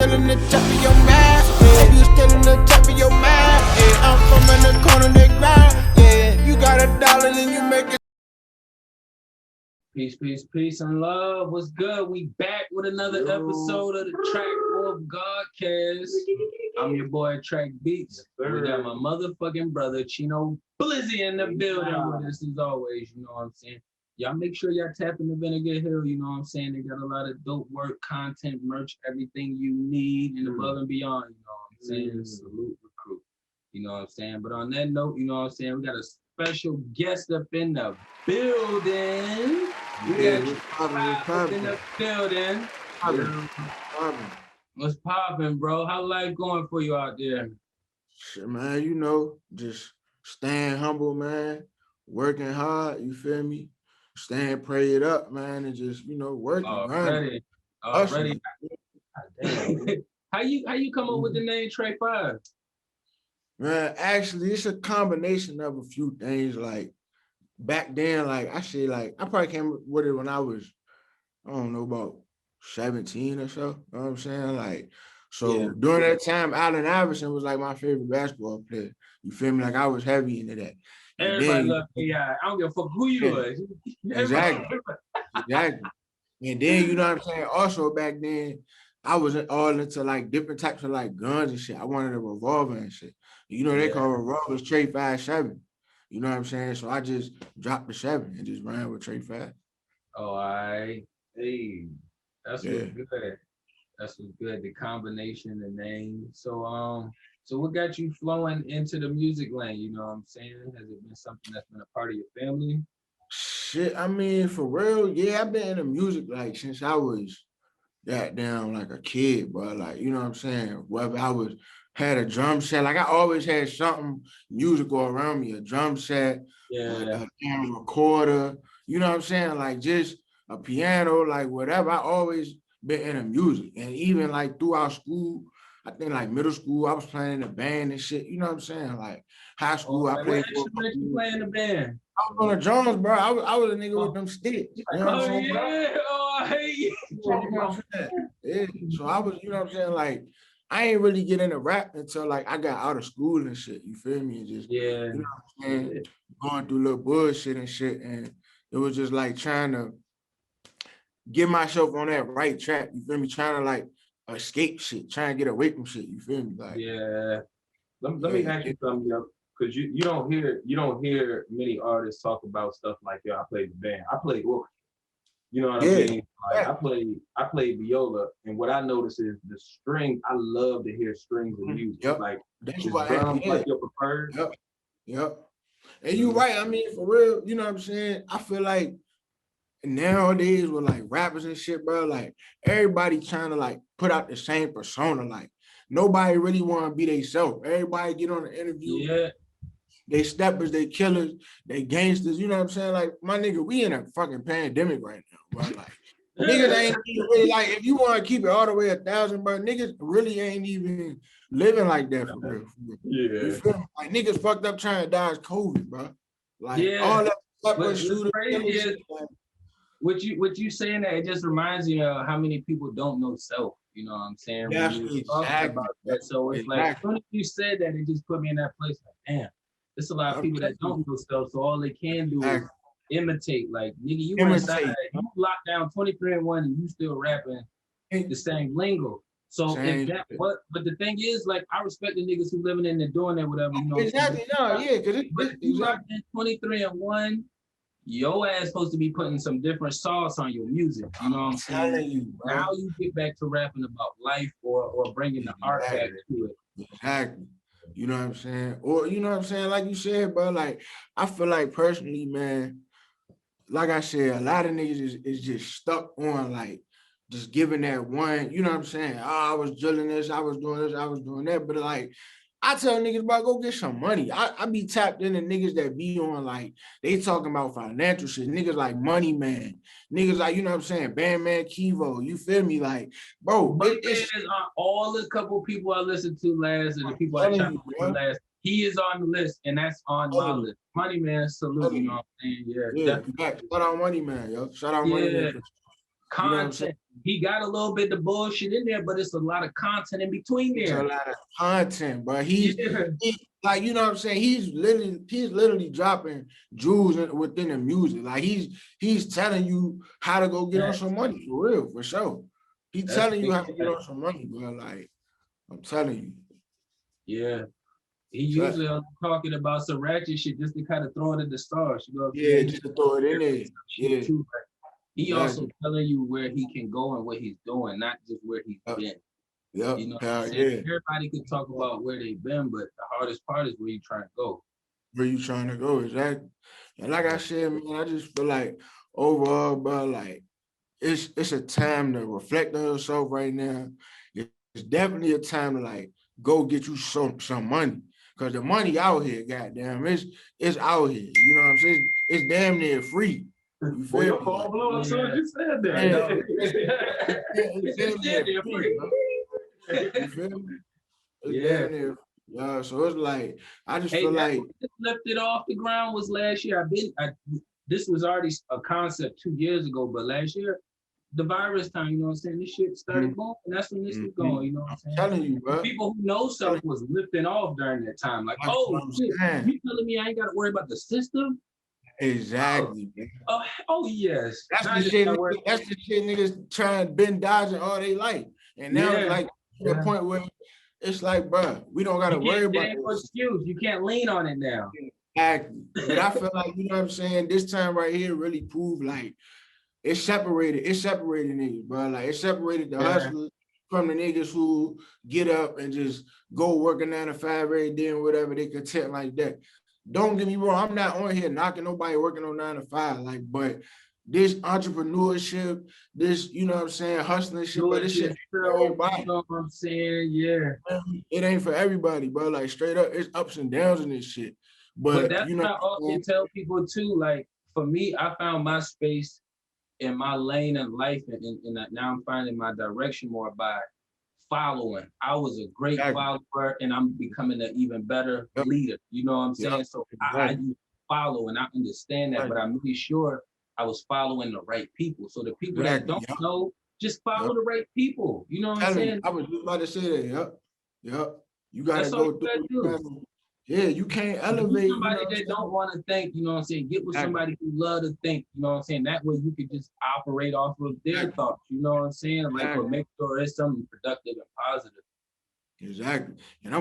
Still in the top of your mind, yeah. You still in the top of your mind, yeah. I'm from in the corner, they grind, yeah. You got $1 and you make it. Peace, peace, peace, and love. What's good? We back with another episode of the TrakWolf Godcast. I'm your boy TrakBeatz. We got my motherfucking brother Cheno Bliss in the building with us as always. You know what I'm saying? Y'all make sure y'all tap into Vinegar Hill. You know what I'm saying? They got a lot of dope work, content, merch, everything you need, and above and beyond. You know what I'm saying? Salute recruit. You know what I'm saying? But on that note, you know what I'm saying? We got a special guest up in the building. We got Tre Five in the building. What's poppin', bro? How life going for you out there? Shit, man, you know, just staying humble, man, working hard, you feel me? Staying prayed up, man, and just, you know, working. Already. How you come up with the name Tre Five? Man, actually, it's a combination of a few things. Like, back then, like, I probably came up with it when I was, I don't know, about 17 or so. You know what I'm saying? Like, so during that time, Allen Iverson was like my favorite basketball player. You feel me? Like, I was heavy into that. Everybody loves AI. I don't give a fuck who you was. Exactly. And then, you know what I'm saying? Also, back then, I was all into like different types of like guns and shit. I wanted a revolver and shit. You know, they call revolvers Tre 5.7. You know what I'm saying? So I just dropped the 7 and just ran with Tre 5. Oh, hey, that's what's good. That's what's good. The combination, the name. So what got you flowing into the music lane? You know what I'm saying? Has it been something that's been a part of your family? Shit, I mean, for real, yeah, I've been into music like since I was that damn like a kid, bro. Like, you know what I'm saying? Whether I was had a drum set, like I always had something musical around me, a drum set, a damn recorder, you know what I'm saying? Like just a piano, like whatever. I always been into music. And even like throughout school, I think like middle school, I was playing in a band and shit. You know what I'm saying? Like high school, I played. What instrument you play in the band? I was on the drums, bro. I was a nigga with them sticks. You know what I'm saying? Yeah. So I was, you know what I'm saying? Like, I ain't really get into rap until like I got out of school and shit. You feel me? And just, you know what I'm saying? Going through little bullshit and shit. And it was just like trying to get myself on that right track. You feel me? Trying to like escape shit, trying to get away from shit. You feel me? Like, Let me ask you something, yo. Cause you don't hear many artists talk about stuff like, yo, I played the band. I played orchestra. You know what I mean? Like I played viola, and what I notice is the strings. I love to hear strings in music. Like that's why like your preferred. Yep. And you're right. I mean, for real, you know what I'm saying? I feel like nowadays with like rappers and shit, bro, like everybody trying to like put out the same persona. Like nobody really want to be themselves. Everybody get on the interview. They steppers, they killers, they gangsters, you know what I'm saying? Like, my nigga, we in a fucking pandemic right now, bro. Like, niggas ain't even really, like, if you want to keep it all the way 1,000, bro, niggas really ain't even living like that for real. You feel me? Like, niggas fucked up trying to dodge COVID, bro. Like, all that stuff, shooter, what you saying that it just reminds me of how many people don't know self. You know what I'm saying? Yes, exactly. About that. So it's like, as soon as you said that, it just put me in that place like, damn. There's a lot of people that don't know stuff, so all they can do is imitate. Like, nigga, you inside, you locked down 23-1 and you still rapping the same lingo. So if that but the thing is, like, I respect the niggas who living in there doing that, whatever, you know. Exactly, but you locked in 23-1, your ass supposed to be putting some different sauce on your music. You know what I'm saying? Now you get back to rapping about life or bringing the art back to it. Exactly. You know what I'm saying? Or, you know what I'm saying? Like you said, bro, like, I feel like personally, man, like I said, a lot of niggas is just stuck on, like, just giving that one, you know what I'm saying? Oh, I was drilling this, I was doing this, I was doing that. But, like, I tell niggas, bro, go get some money. I be tapped into niggas that be on, like, they talking about financial shit. Niggas like Money Man. Niggas like, you know what I'm saying? Bandman Kivo. You feel me? Like, bro. Money Man is on all the couple people I listened to last and the people I chopped with last. He is on the list, and that's on my list. Money Man, salute, you know what I'm saying? Yeah. Shout out Money Man, yo. Shout out Money Man. You know what I'm saying? Content. He got a little bit of bullshit in there, but it's a lot of content in between It's a there. lot of content, but Yeah. he like, you know what I'm saying? He's literally dropping jewels within the music. Like he's telling you how to go get on some money for real, for sure. He's That's telling you big how to get time. on some money, bro. Like I'm telling you. Yeah. He So, usually talking about some ratchet shit just to kind of throw it in the stars. You know what I'm yeah, saying? just to throw it in there. Yeah. Too, right? He also Exactly. telling you where he can go and what he's doing, not just where he's been. Yep. You know what Hell I'm saying? yeah. Everybody can talk about where they've been, but the hardest part is where you trying to go. Where you trying to go, exactly. And like I said, man, I just feel like overall, bro, like it's a time to reflect on yourself right now. It's definitely a time to like go get you some money. Cause the money out here, goddamn, it's out here. You know what I'm saying? It's damn near free. You Boy, feel your me? phone blew up, so you said that. I know. It's damn near free, bro. You feel me? It's Yeah. damn near. Yeah, so it's like I just Hey, feel that like lifted off the ground was last year. This was already a concept 2 years ago, but last year, the virus time, you know what I'm saying? This shit started going, and that's when this was going, you know what I'm saying? telling you, bro. People who know something was lifting off during that time. Like, That's oh what I'm shit, saying. you telling me I ain't got to worry about the system? Exactly, man. Oh yes. That's Now I the just shit. gotta worry- That's the shit niggas trying been dodging all they life, and now it's Yeah. like to the point where it's like, bro, we don't gotta You worry can't, it about ain't no this. excuse. You can't lean on it now. Exactly. But I feel like, you know what I'm saying, this time right here really proved like it separated niggas, bro. Like it separated the Yeah. hustlers from the niggas who get up and just go work a 9 to 5 every day and whatever they content like that. Don't get me wrong, I'm not on here knocking nobody working on 9 to 5, like, but this entrepreneurship, this, you know what I'm saying, hustling shit, Do but it this shit, yourself, everybody. you know what I'm saying? Yeah. It ain't for everybody, bro. Like straight up, it's ups and downs in this shit. But But that's you know, what I often tell people too. Like for me, I found my space in my lane in life, and now I'm finding my direction more by following. I was a great Exactly. follower, and I'm becoming an even better Yep. leader. You know what I'm saying? Yep. So I Exactly. use follow, and I understand that, Right. but I made sure I was following the right people. So the people that Exactly. don't Yep. know, just follow Yep. the right people. You know what I'm Telling saying? you, I was just about to say that. Yep. You gotta That's all go you through. gotta do. Yeah, you can't Be elevate. You know somebody what I'm that saying? don't want to think, you know what I'm saying? Get with Exactly. somebody who love to think, you know what I'm saying? That way you could just operate off of their Exactly. thoughts, you know what I'm saying? Like, Exactly. but make sure it's something productive and positive. Exactly. And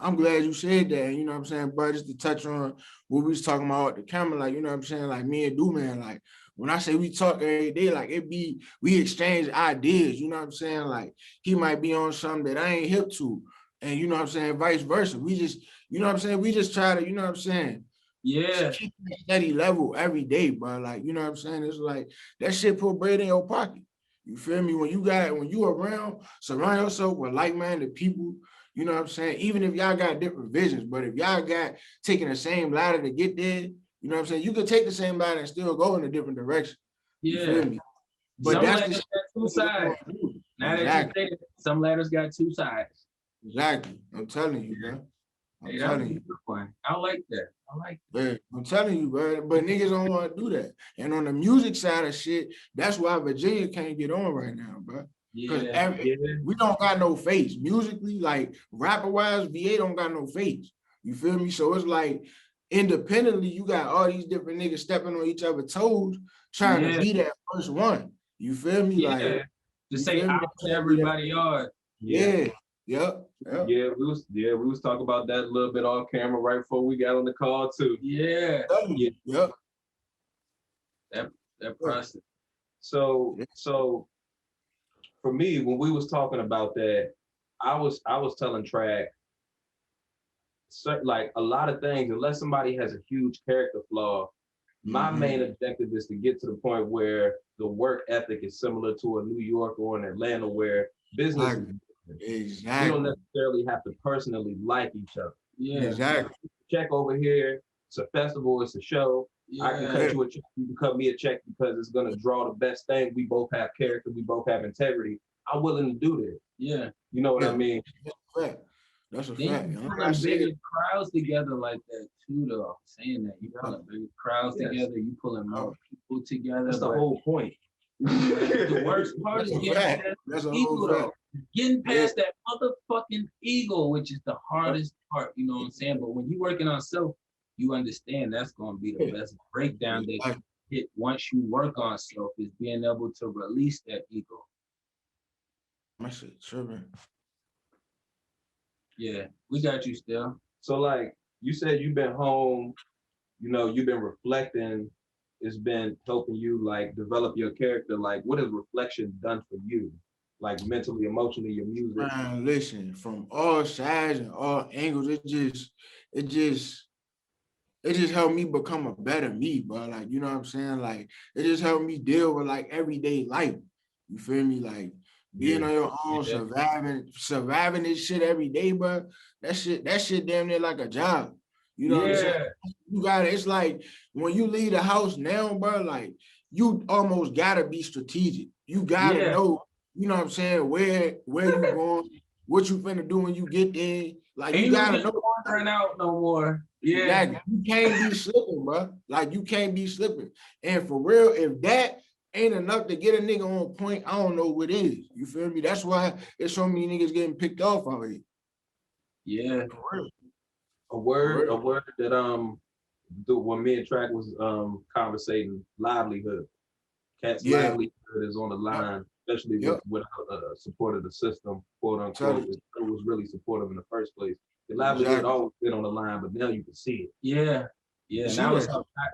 I'm glad you said that. You know what I'm saying, bro? Just to touch on what we was talking about at the camera, like, you know what I'm saying, like me and Do-Man, like when I say we talk every day, like we exchange ideas, you know what I'm saying? Like he might be on something that I ain't hip to. And you know what I'm saying, vice versa. We just, you know what I'm saying, we just try to, you know what I'm saying, Yeah. keep a steady level every day, bro. Like, you know what I'm saying? It's like that shit put bread in your pocket. You feel me? When you around, surround yourself with like-minded people, you know what I'm saying? Even if y'all got different visions, but if y'all got taking the same ladder to get there, you know what I'm saying? You could take the same ladder and still go in a different direction. You Yeah. feel me? But Some that's ladders got two sides. Now that you Exactly. say it, some ladders got two sides. Exactly. I'm telling you, bro. I'm Hey, that was telling a you. good one. I like that. I like that. Yeah, I'm telling you, bro. But niggas don't want to do that. And on the music side of shit, that's why Virginia can't get on right now, bro. Because Yeah. we don't got no face. Musically, like rapper-wise, VA don't got no face. You feel me? So it's like independently, you got all these different niggas stepping on each other's toes, trying to Yeah. be that first one. You feel me? Yeah. Like, To you say feel me? out to everybody yard. Yeah. Yep. Yeah, we was talking about that a little bit off camera right before we got on the call too. Yeah. Yep. That process. So for me, when we was talking about that, I was telling Trak, like a lot of things, unless somebody has a huge character flaw, my main objective is to get to the point where the work ethic is similar to a New York or an Atlanta, where business is different. Exactly. You don't necessarily have to personally like each other. Yeah. Exactly. Check over here. It's a festival. It's a show. Yeah. I can cut you a check. You can cut me a check because it's gonna draw the best thing. We both have character. We both have integrity. I'm willing to do this. Yeah. You know what I mean? That's a Then fact. you Like put I bigger said, crowds together like that too, though. I'm saying that you pulling bigger crowds Yes. together, you pulling more people together. That's the but whole point. The worst part is getting past That's a the ego, whole though. fact. Getting past that motherfucking ego, which is the hardest part, you know what I'm saying? But when you working on self, you understand that's gonna be the best breakdown that you get once you work on self is being able to release that ego. My shit tripping. Yeah, we got you still. So like you said, you've been home, you know, you've been reflecting. It's been helping you like develop your character. Like, what has reflection done for you? Like mentally, emotionally, your music. Man, listen, from all sides and all angles, it just helped me become a better me, bro. Like, you know what I'm saying? Like, it just helped me deal with like everyday life. You feel me? Like being on your own, surviving this shit every day, bro. That shit damn near like a job. You know what I'm saying? You gotta, it's like when you leave the house now, bro, like you almost gotta be strategic. You gotta know, you know what I'm saying, where you going, what you finna do when you get there. Like you gotta know. Wandering out no more. Yeah. Exactly. You can't be slipping, bro. Like you can't be slipping. And for real, if that ain't enough to get a nigga on point, I don't know what is. You feel me? That's why there's so many niggas getting picked off out here. Yeah. For real. A word that when me and Trak was conversating, livelihood. Cat's livelihood is on the line, especially without support of the system, quote unquote. It was really supportive in the first place. The livelihood always been on the line, but now you can see it. Yeah. Yeah.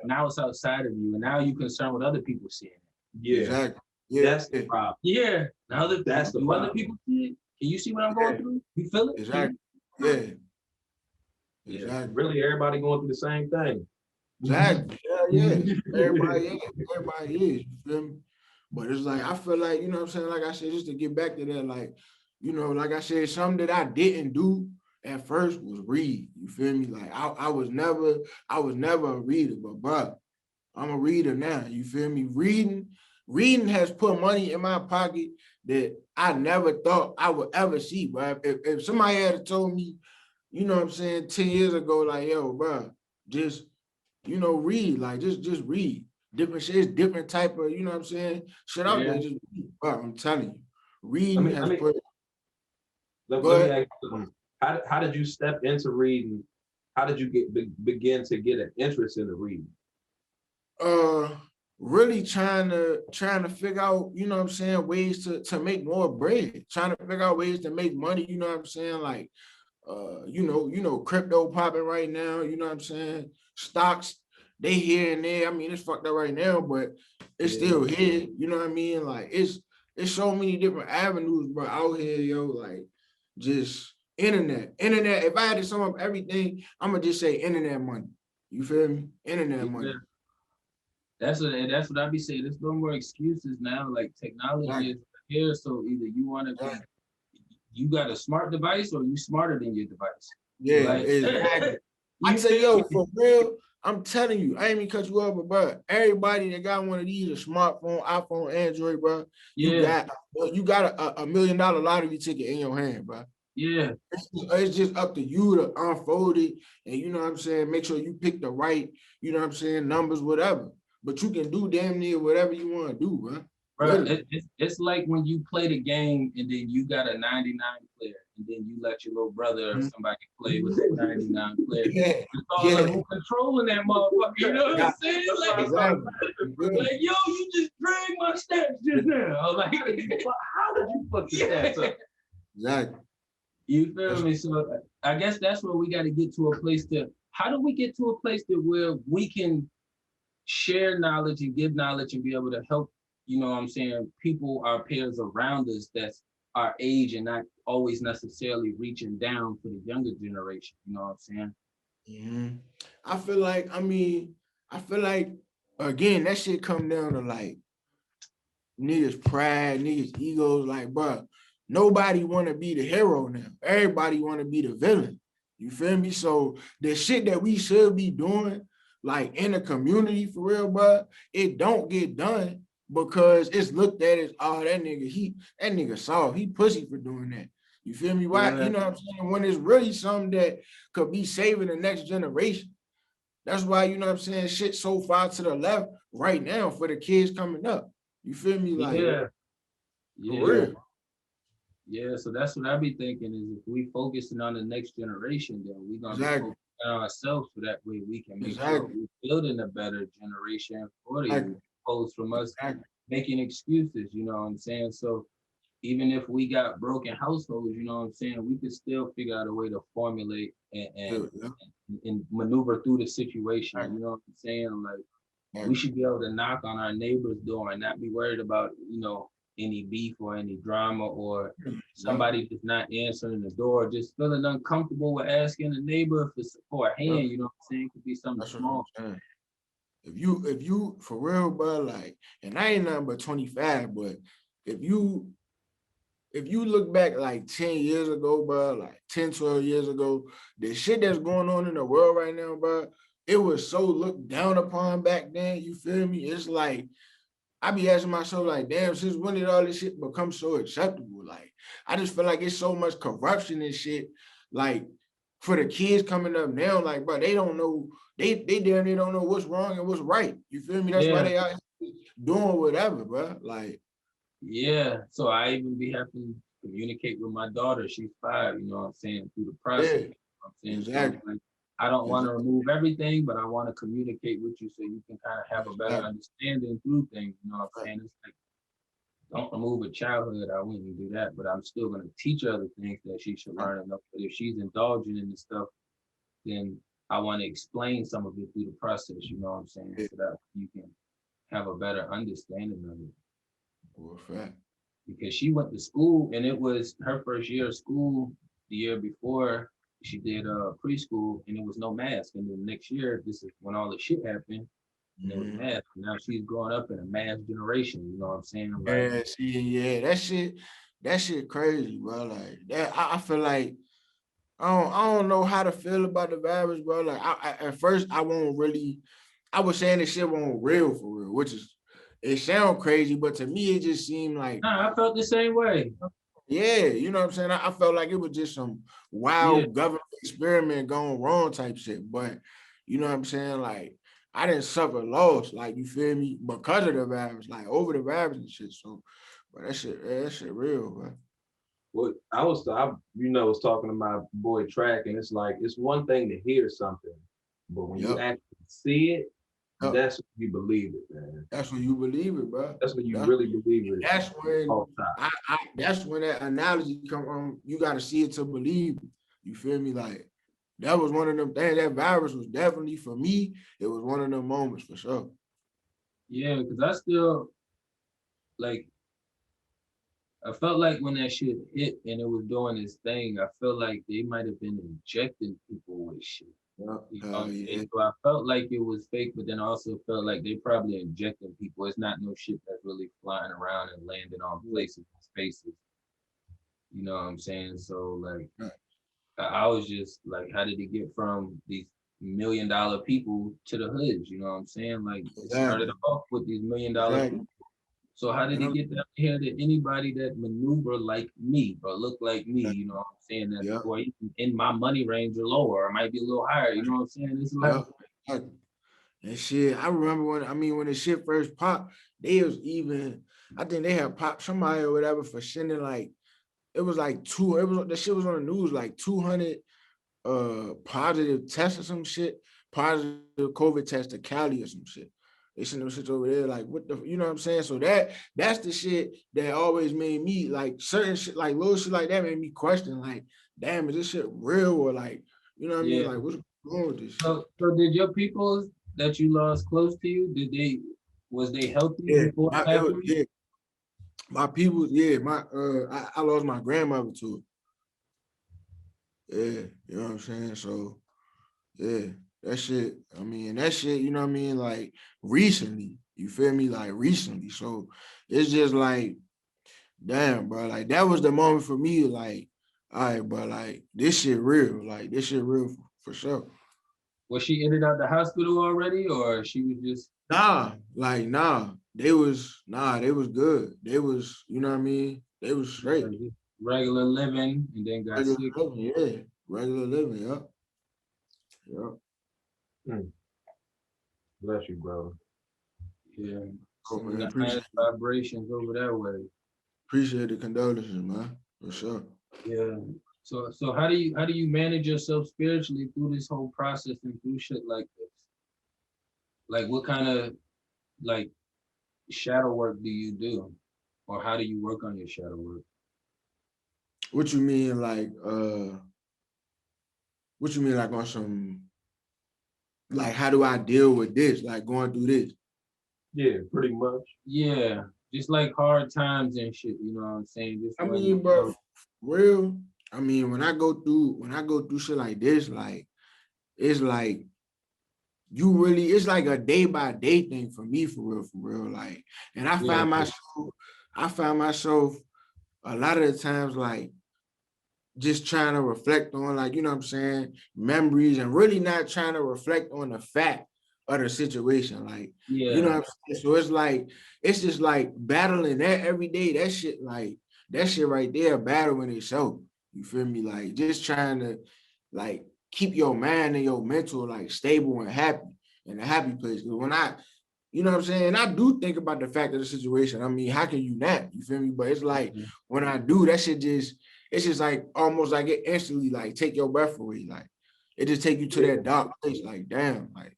Now it's outside of you, and now you're concerned with other people seeing it. Yeah. Exactly. Yeah. That's the problem. Yeah. Now that's the problem. Other people see it. Can you see what I'm going through? You feel it? Exactly. Yeah. Exactly. Really, everybody going through the same thing. Exactly. Yeah. Everybody is. You feel me? But it's like, I feel like, you know what I'm saying? Like I said, just to get back to that, like, you know, like I said, something that I didn't do at first was read. You feel me? Like I was never a reader, but bro, I'm a reader now. You feel me? Reading has put money in my pocket that I never thought I would ever see, bro. If somebody had told me, you know what I'm saying, 10 years ago, like, yo, bro, just, you know, read, like, just read. Different shit, different type of, you know what I'm saying, shit out there, just read. Bro, I'm telling you, reading has put... Let me ask you something. How did you step into reading? How did you begin to get an interest in the reading? Really trying to figure out, you know what I'm saying, ways to make more bread, trying to figure out ways to make money, you know what I'm saying, like, you know, crypto popping right now, you know what I'm saying, stocks, they here and there. I mean, it's fucked up right now, but it's still here, you know what I mean? Like, it's so many different avenues, bro, out here, yo, like, just internet. If I had to sum up everything, I'm gonna just say internet money. You feel me? Internet money. That's what I be saying. There's no more excuses now. Like, technology is here, so either you want to be, you got a smart device, or you smarter than your device. Yeah, like, exactly. I say, yo, for real, I'm telling you, I ain't even cut you off, but bro, everybody that got one of these, a smartphone, iPhone, Android, bro, you got a $1 million lottery ticket in your hand, bro. Yeah. It's just up to you to unfold it, and you know what I'm saying, make sure you pick the right, you know what I'm saying, numbers, whatever. But you can do damn near whatever you want to do, bro. Bro, it's like when you play the game and then you got a 99 player, and then you let your little brother or somebody play with that 99 player. It's all like, who's controlling that motherfucker? You know what I'm saying? Like, yo, you just dragged my stats just now. Like, how did you fuck the stats up? Exactly. You feel me? So I guess that's where we got to get to a place how do we get to a place where we can share knowledge and give knowledge and be able to help, you know what I'm saying, people, our peers around us that's our age and not always necessarily reaching down for the younger generation, you know what I'm saying? Mm-hmm. I feel like, again, that shit come down to like niggas' pride, niggas' egos, like, bro, nobody want to be the hero now. Everybody want to be the villain. You feel me? So the shit that we should be doing, like in the community for real, bro, it don't get done because it's looked at as, oh, that nigga soft, he pussy for doing that. You feel me? Why? You know what I'm saying? When it's really something that could be saving the next generation. That's why, you know what I'm saying, shit so far to the left right now for the kids coming up. You feel me? Like, Yeah. for real. Yeah, so that's what I be thinking is if we focusing on the next generation, then we gonna be focusing on ourselves so that way we can make sure we're building a better generation for the youth, opposed from us making excuses, you know what I'm saying? So even if we got broken households, you know what I'm saying, we could still figure out a way to formulate and maneuver through the situation. You know what I'm saying? Like we should be able to knock on our neighbor's door and not be worried about, you know, any beef or any drama or somebody just not answering the door, just feeling uncomfortable with asking a neighbor for a hand, you know what I'm saying? It could be something small. If you for real, bro, like, and I ain't nothing but 25, but if you look back like 10 years ago, bro, like 10, 12 years ago, the shit that's going on in the world right now, bro, it was so looked down upon back then, you feel me? It's like, I be asking myself, like, damn, since when did all this shit become so acceptable? Like, I just feel like it's so much corruption and shit. Like, for the kids coming up now, like, bro, they don't know, they damn near don't know what's wrong and what's right. You feel me? That's why they out doing whatever, bro. Like, yeah. So I even be having to communicate with my daughter. She's 5, you know what I'm saying, through the process. You know what I'm saying? Exactly. So, like, I don't want to remove everything, but I want to communicate with you so you can kind of have a better understanding through things. You know what I'm saying? It's like, don't remove a childhood. I wouldn't do that, but I'm still going to teach her the things that she should learn enough. But if she's indulging in this stuff, then I want to explain some of it through the process. You know what I'm saying? So that you can have a better understanding of it. For a fact. Because she went to school and it was her first year of school. The year before she did preschool and it was no mask. And then next year, this is when all the shit happened and it was mask. Now she's growing up in a mask generation. You know what I'm saying? Like, that shit crazy, bro. Like that, I feel like I don't know how to feel about the virus, bro. Like at first I was saying this shit wasn't real for real, which is, it sound crazy, but to me it just seemed like, nah, I felt the same way. yeah, you know what I'm saying? I felt like it was just some wild government experiment going wrong type shit. But you know what I'm saying? Like, I didn't suffer loss, like, you feel me, because of the virus, like over the virus and shit. So, but that shit real, bro. Well, I was talking to my boy Track, and it's like, it's one thing to hear something, but when you actually see it, that's when you believe it, man. That's when you believe it, bro. That's when you really believe it. That's when that's when that analogy come on. You got to see it to believe it. You feel me? Like, that was one of them things. That virus was definitely, for me, it was one of them moments for sure. Yeah, because I still, like, I felt like when that shit hit and it was doing its thing, I felt like they might have been injecting people with shit. You know what I'm saying? So I felt like it was fake, but then I also felt like they probably injecting people. It's not no shit that's really flying around and landing on places and spaces. You know what I'm saying? So, like, I was just like, how did it get from these $1 million people to the hoods? You know what I'm saying? Like, it started off with these $1 million people. So how did it get down here to anybody that maneuver like me or look like me? You know what I'm saying? That or even in my money range or lower, or it might be a little higher. You know what I'm saying? It's like, and shit, I remember when the shit first popped, they was even, I think they had popped somebody or whatever for sending, like, it was like the shit was on the news, like 200 positive tests or some shit, positive COVID test to Cali or some shit. They send those shit over there, like, what the, you know what I'm saying? So that's the shit that always made me, like, certain shit, like little shit like that made me question, like, damn, is this shit real, or like, you know what I mean? Like, what's going on with this shit? So did your people that you lost close to you, was they healthy before it happened? My people, I lost my grandmother to it. Yeah, you know what I'm saying? So, yeah, that shit, you know what I mean? Like, recently, you feel me? Like, recently. So, it's just like, damn, bro, like, that was the moment for me, like, all right, bro, like, this shit real. Like, this shit real for sure. Was she in and out the hospital already, or she was just? Nah, they was good. They was, you know what I mean? They was straight. Regular living and then got sick. Regular living, yeah. Bless you, brother. Yeah. Oh, man, The appreciate highest vibrations over that way. Appreciate the condolences, man. For sure. Yeah. So how do you manage yourself spiritually through this whole process and through shit like this? Like what kind of like shadow work do you do? Or how do you work on your shadow work? What you mean, like, what you mean, like on some, like, how do I deal with this? Like going through this? Yeah, pretty much. Yeah. Just like hard times and shit, you know what I'm saying? Just I like, mean, bro, real. I mean, when I go through shit like this, like, it's like you really, it's like a day by day thing for me, for real. Like, and yeah. I find myself a lot of the times like just trying to reflect on, like, you know what I'm saying, memories, and really not trying to reflect on the fact of the situation. Like, you know Yeah. what I'm saying? So it's like, it's just like battling that every day. That shit, like, that shit right there, battling itself. You feel me? Like, just trying to, like, keep your mind and your mental, like, stable and happy in a happy place. Because when you know what I'm saying? I do think about the fact of the situation. I mean, how can you not? You feel me? But it's like, when I do, that shit just, it's just like almost like it instantly like take your breath away. Like it just take you to that dark place. Like, damn, like.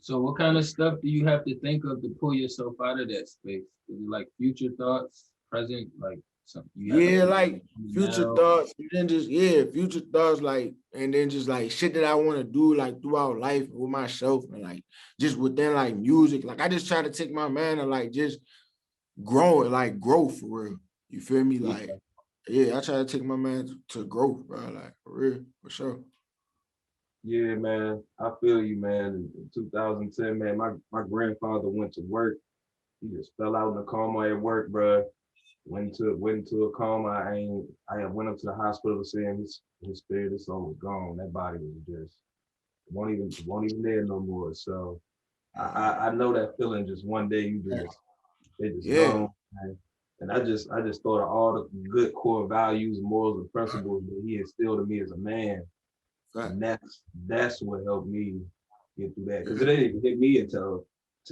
So what kind of stuff do you have to think of to pull yourself out of that space? Is it like future thoughts, present, like something you have Yeah, to like future now? thoughts, and then just, future thoughts, like, and then just like shit that I want to do like throughout life with myself, and like just within like music. Like I just try to take my man and like just grow for real. You feel me? Yeah. Like, yeah, I try to take my man to growth, bro. Like for real, for sure. Yeah, man. I feel you, man. In 2010, man, my grandfather went to work. He just fell out in a coma at work, bro. Went into a coma. I went up to the hospital saying his spirit, his soul was gone. That body was just won't even there no more. So I know that feeling. Just one day they just gone. Man. And I just thought of all the good core values, morals, and principles that he instilled in me as a man. Right. And that's what helped me get through that. Because it didn't even hit me until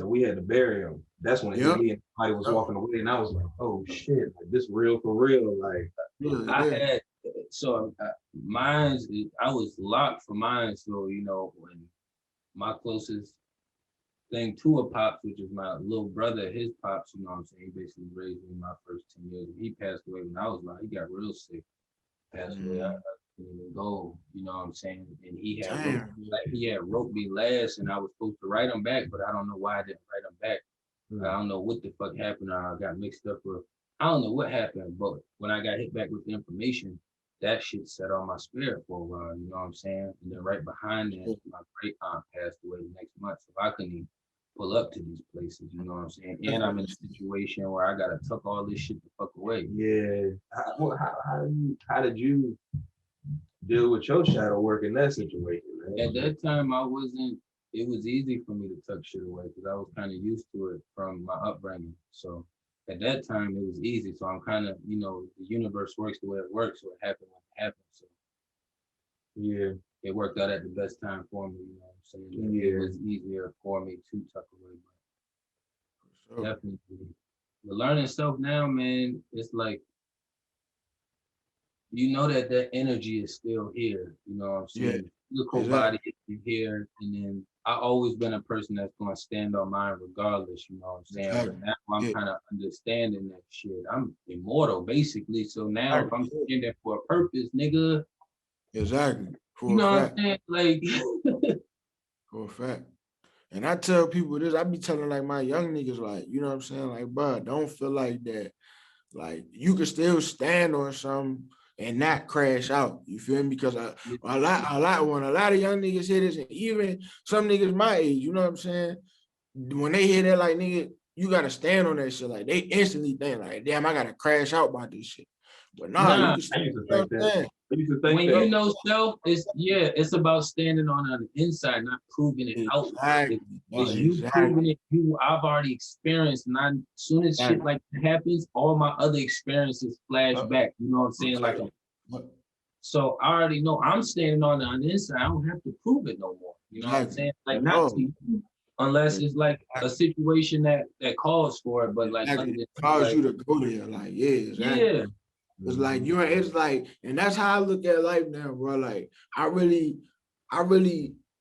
we had to bury him. That's when it hit me and somebody was walking away, and I was like, oh shit, like this real for real. Like I had mine's. I was locked for mine. So you know, when my closest thing to a pops, which is my little brother, his pops, you know what I'm saying, he basically raised me my first 10 years. He passed away when I was like, he got real sick, passed away. I couldn't even go, you know what I'm saying? And he had wrote me last, and I was supposed to write him back, but I don't know why I didn't write him back. I don't know what the fuck happened. I got mixed up with, I don't know what happened, but when I got hit back with the information, that shit set on my spirit for a while, you know what I'm saying? And then right behind that, my great aunt passed away the next month, so I couldn't even pull up to these places, you know what I'm saying? And I'm in a situation where I gotta tuck all this shit the fuck away. Yeah. How did you deal with your shadow work in that situation, man? At that time, it was easy for me to tuck shit away because I was kind of used to it from my upbringing. So at that time, it was easy. So I'm kind of, you know, the universe works the way it works. So it happened when it happened. So yeah, it worked out at the best time for me. You know what I'm saying? Yeah. It was easier for me to tuck away. But definitely. But learning self now, man, it's like, you know that energy is still here. You know what I'm saying? The physical body is here. And then I've always been a person that's going to stand on mine regardless. You know what I'm saying? But now I'm kind of understanding that shit. I'm immortal, basically. So now if I'm standing for a purpose, nigga. Exactly. You know what I'm saying? Like. For a fact. And I tell people this, I be telling like my young niggas, like, you know what I'm saying? Like, bro, don't feel like that. Like, you can still stand on something and not crash out. You feel me? Because when a lot of young niggas hear this, and even some niggas my age, you know what I'm saying? When they hear that, like, nigga, you gotta stand on that shit. Like, they instantly think, like, damn, I gotta crash out by this shit. But nah, you can still, when you know self, it's about standing on the inside, not proving it out. It's you proving it. I've already experienced, and as soon as shit like that happens, all my other experiences flash back. You know what I'm saying? Like, so I already know I'm standing on the inside. I don't have to prove it no more. You know what I'm saying? Like, not to you, Unless it's like a situation that calls for it, but like exactly. It calls you to go there. Like, yeah, exactly. yeah. It's like it's like, and that's how I look at life now, bro. Like, I really,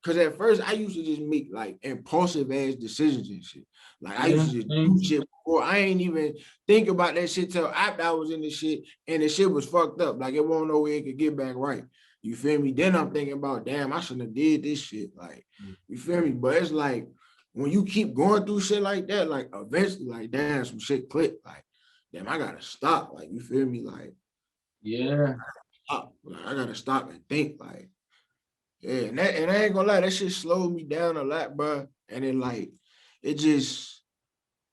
because at first I used to just make like impulsive ass decisions and shit. Like, I used to just do shit before I ain't even think about that shit till after I was in the shit and the shit was fucked up. Like, it won't know where it could get back right. You feel me? Then I'm thinking about, damn, I shouldn't have did this shit. Like, you feel me? But it's like, when you keep going through shit like that, like, eventually, like, damn, some shit click. Like, damn, I gotta stop. Like, you feel me? Like, yeah, I gotta stop and think. Like, yeah, and I ain't gonna lie, that shit slowed me down a lot, bro. And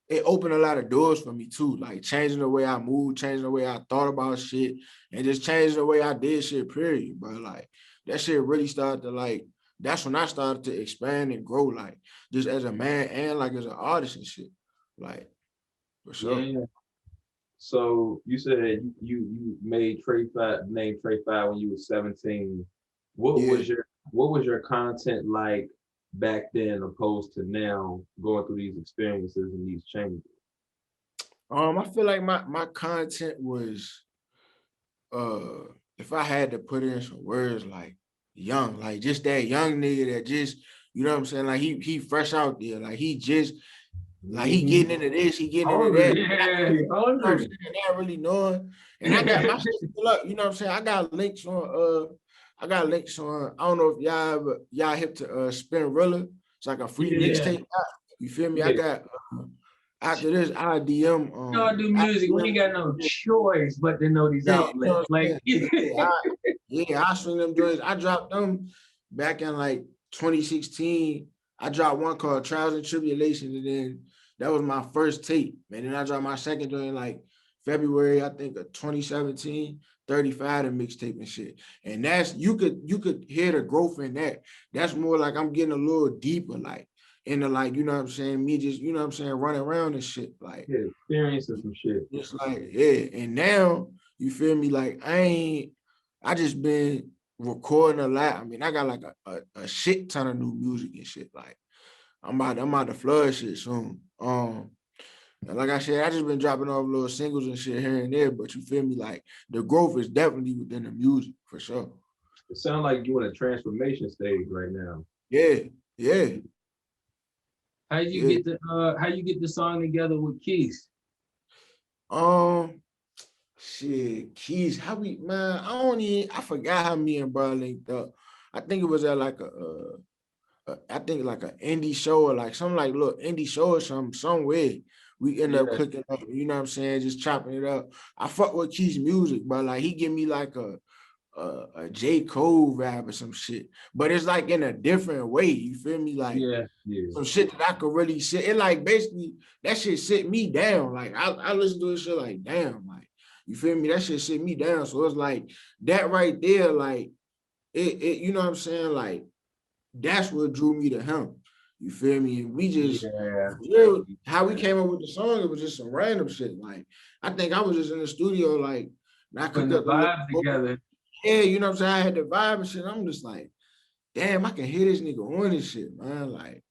it opened a lot of doors for me too, like changing the way I moved, changing the way I thought about shit, and just changing the way I did shit, period, bro. Like, that shit really started to, like, that's when I started to expand and grow, like, just as a man and like as an artist and shit. Like, for sure. yeah. So you said you made named Tre Five when you were 17. What was your content like back then opposed to now, going through these experiences and these changes? I feel like my content was, if I had to put in some words, like, young, like, just that young nigga that just, you know what I'm saying? Like, he fresh out there, like, he just, like, he getting into this, he getting into that. Yeah, You know what I'm saying? Not really knowing. And I got my shit still up, you know what I'm saying? I got links on, I don't know if y'all hip to Spinrilla. It's like a free mixtape app. You feel me? I got after this, I DM. Y'all do music. We ain't got no choice but to know these outlets. Like, I swing them joints. I dropped them back in like 2016. I dropped one called Trials and Tribulations, and then that was my first tape. And then I dropped my second joint like February, I think, of 2017. 35 and mixtape and shit. And that's, you could hear the growth in that. That's more like I'm getting a little deeper, like, into, like, you know what I'm saying, me just, you know what I'm saying, running around and shit. Like, Experiencing some shit. It's like, yeah. And now, you feel me, like, I just been recording a lot. I mean, I got like a shit ton of new music and shit. Like, I'm about to flood shit soon. And like I said, I just been dropping off little singles and shit here and there, but you feel me, like, the growth is definitely within the music, for sure. It sounds like you're in a transformation stage right now. Yeah. how you get the song together with Keith? Shit, Keys, I forgot how me and bro linked up. I think it was at like I think like an indie show or like some like little indie show or somewhere. We end up clicking up, you know what I'm saying, just chopping it up. I fuck with Keith's music, but like, he give me like a J. Cole vibe or some shit, but it's like in a different way. You feel me? Like, some shit that I could really sit. It like, basically, that shit sit me down. Like, I listen to this shit like, damn, like, you feel me? That shit sit me down. So it's like that right there, like, it you know what I'm saying? Like, that's what drew me to him. You feel me? And we just, how we came up with the song, it was just some random shit. Like, I think I was just in the studio, like, I cooked the up vibe together. Yeah, you know what I'm saying? I had the vibe and shit. I'm just like, damn, I can hear this nigga on this shit, man. Like,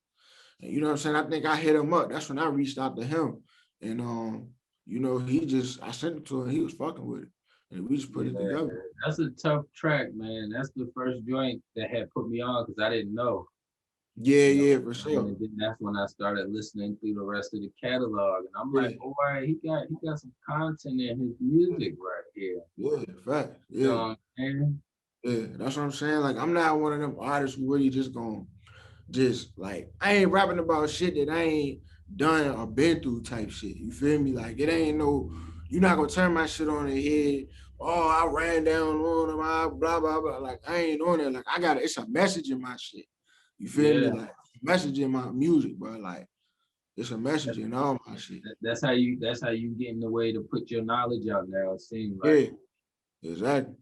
you know what I'm saying? I think I hit him up. That's when I reached out to him. And you know, I sent it to him, he was fucking with it. And we just put it together. That's a tough track, man. That's the first joint that had put me on because I didn't know. Yeah, for sure. And then that's when I started listening through the rest of the catalog. And I'm like, boy, he got some content in his music right here. Yeah, fact. Yeah. Yeah, that's what I'm saying. Like, I'm not one of them artists who really just gonna like, I ain't rapping about shit that I ain't done or been through type shit. You feel me? Like, it ain't you're not gonna turn my shit on the head. Oh, I ran down on him, blah, blah, blah. Like, I ain't on it. Like, it's a message in my shit. You feel me? Like, message in my music, bro. Like, it's a message in all my shit. That's how you get in the way to put your knowledge out now, it seems like. Yeah, exactly.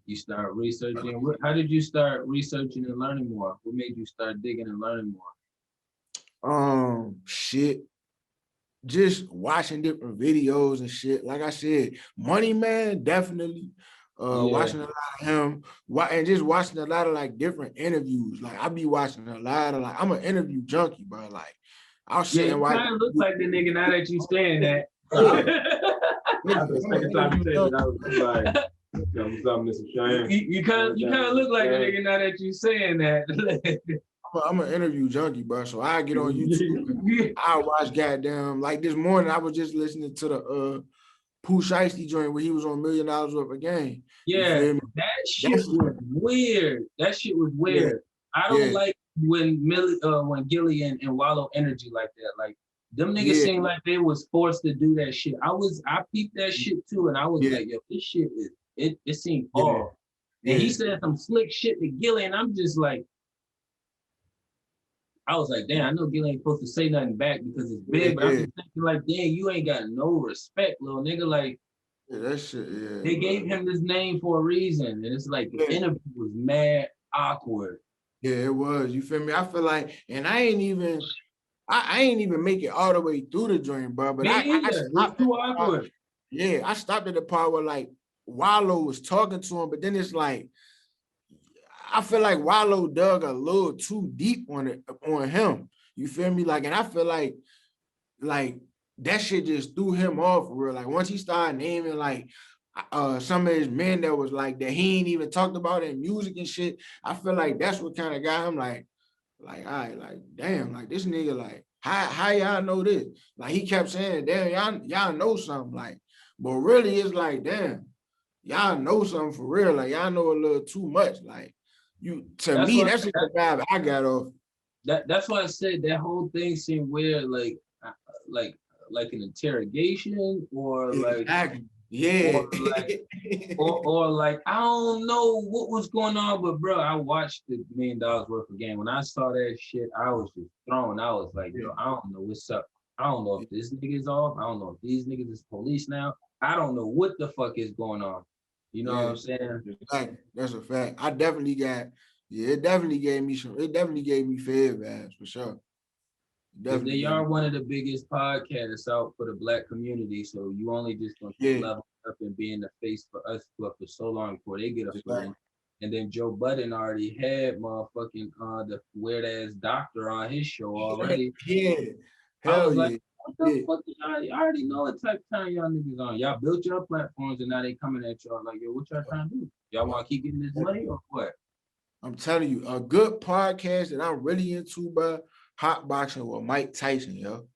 You start researching. How did you start researching and learning more? What made you start digging and learning more? Shit. Just watching different videos and shit. Like I said, Money Man, definitely. watching a lot of him, and just watching a lot of like different interviews. Like I be watching a lot of like I'm an interview junkie, bro. Like I'll sit and you watch. kind of look like the nigga now that you saying that. After the second time you said it, I was like, something that's a shame. You kind of look like a nigga now that you saying that. I'm an interview junkie, bro. So I get on YouTube. I watch goddamn like this morning. I was just listening to the Pooh Shiesty joint where he was on $1 Million Worth of Game. Yeah, that shit was weird. That shit was weird. Yeah. I don't like when Gilly and Wallow energy like that. Like them niggas seem like they was forced to do that shit. I peeped that shit too, and I was like, yo, this shit is it seemed off. And he said some slick shit to Gilly, and I'm just like, I was like, damn, I know Gilly ain't supposed to say nothing back because it's big, but I'm just thinking like, damn, you ain't got no respect, little nigga. Like, that shit, they gave him this name for a reason, and it's like the interview was mad awkward. Yeah, it was. You feel me? I feel like, and I ain't even make it all the way through the joint, bro. But I stopped too awkward. Yeah, I stopped at the part where like Wallow was talking to him, but then it's like, I feel like Wallow dug a little too deep on him. You feel me? Like, and I feel like that shit just threw him off for real. Like once he started naming like some of his men that was like that he ain't even talked about in music and shit, I feel like that's what kind of got him like, all right, like damn, like this nigga, like how y'all know this? Like he kept saying, damn, y'all know something, like, but really it's like, damn, y'all know something for real. Like y'all know a little too much. Like that's just the vibe I got off. That's why I said that whole thing seemed weird, like an interrogation or like or like I don't know what was going on, but bro, I watched the $1 Million Worth of Game. When I saw that shit, I was just thrown. I was like, yo, I don't know what's up. I don't know if this nigga is off. I don't know if these niggas is police now. I don't know what the fuck is going on. You know what I'm saying? That's a fact. I definitely got. Yeah, it definitely gave me fair vibes for sure. They are one of the biggest podcasts out for the Black community, so you only just gonna keep leveling up and being the face for us for so long before they get a footing. And then Joe Budden already had motherfucking the weird ass doctor on his show already. I was like, what the fuck? I already know what type of time y'all niggas on. Y'all built your platforms and now they coming at y'all like, yo, what y'all trying to do? Y'all want to keep getting this money or what? I'm telling you, a good podcast that I'm really into, bro, Hot Boxing with Mike Tyson, yo.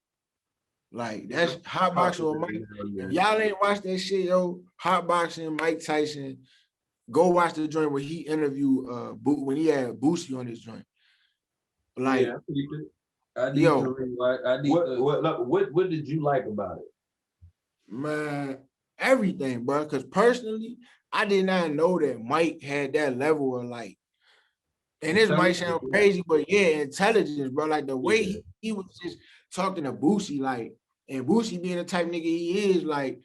Like, that's Hot Boxing with Mike. If y'all ain't watched that shit, yo, Hot Boxing, Mike Tyson, go watch the joint where he interviewed, when he had Boosie on his joint. Like, what did you like about it? Man, everything, bro. Because personally, I did not know that Mike had that level of like, and this might sound crazy, but intelligence, bro. Like the way he was just talking to Boosie, like, and Boosie being the type nigga he is, like,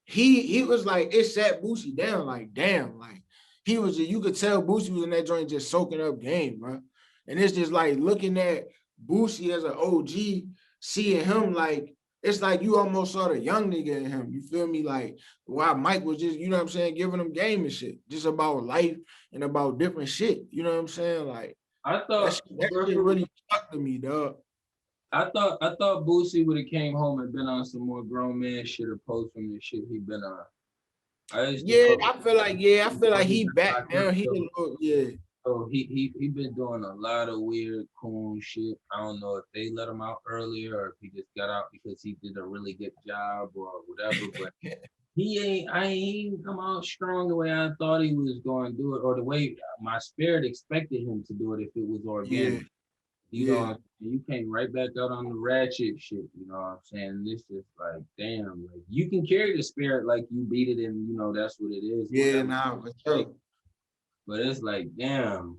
he was like, it sat Boosie down, like, damn, like, he was, you could tell Boosie was in that joint just soaking up game, bro. And it's just like looking at Boosie as an OG, seeing him like, it's like you almost saw the young nigga in him. You feel me? Like, while Mike was just, you know what I'm saying, giving him game and shit, just about life and about different shit. You know what I'm saying? Like, I thought that shit really stuck to me, dog. I thought Boosie would have came home and been on some more grown man shit opposed from the shit he been on. I feel like he back now. So he been doing a lot of weird cool shit. I don't know if they let him out earlier or if he just got out because he did a really good job or whatever. But I ain't come out strong the way I thought he was going to do it, or the way my spirit expected him to do it if it was organic. You know, you came right back out on the ratchet shit. You know what I'm saying? It's just like, damn, like you can carry the spirit like you beat it, and you know that's what it is. For sure. But it's like, damn,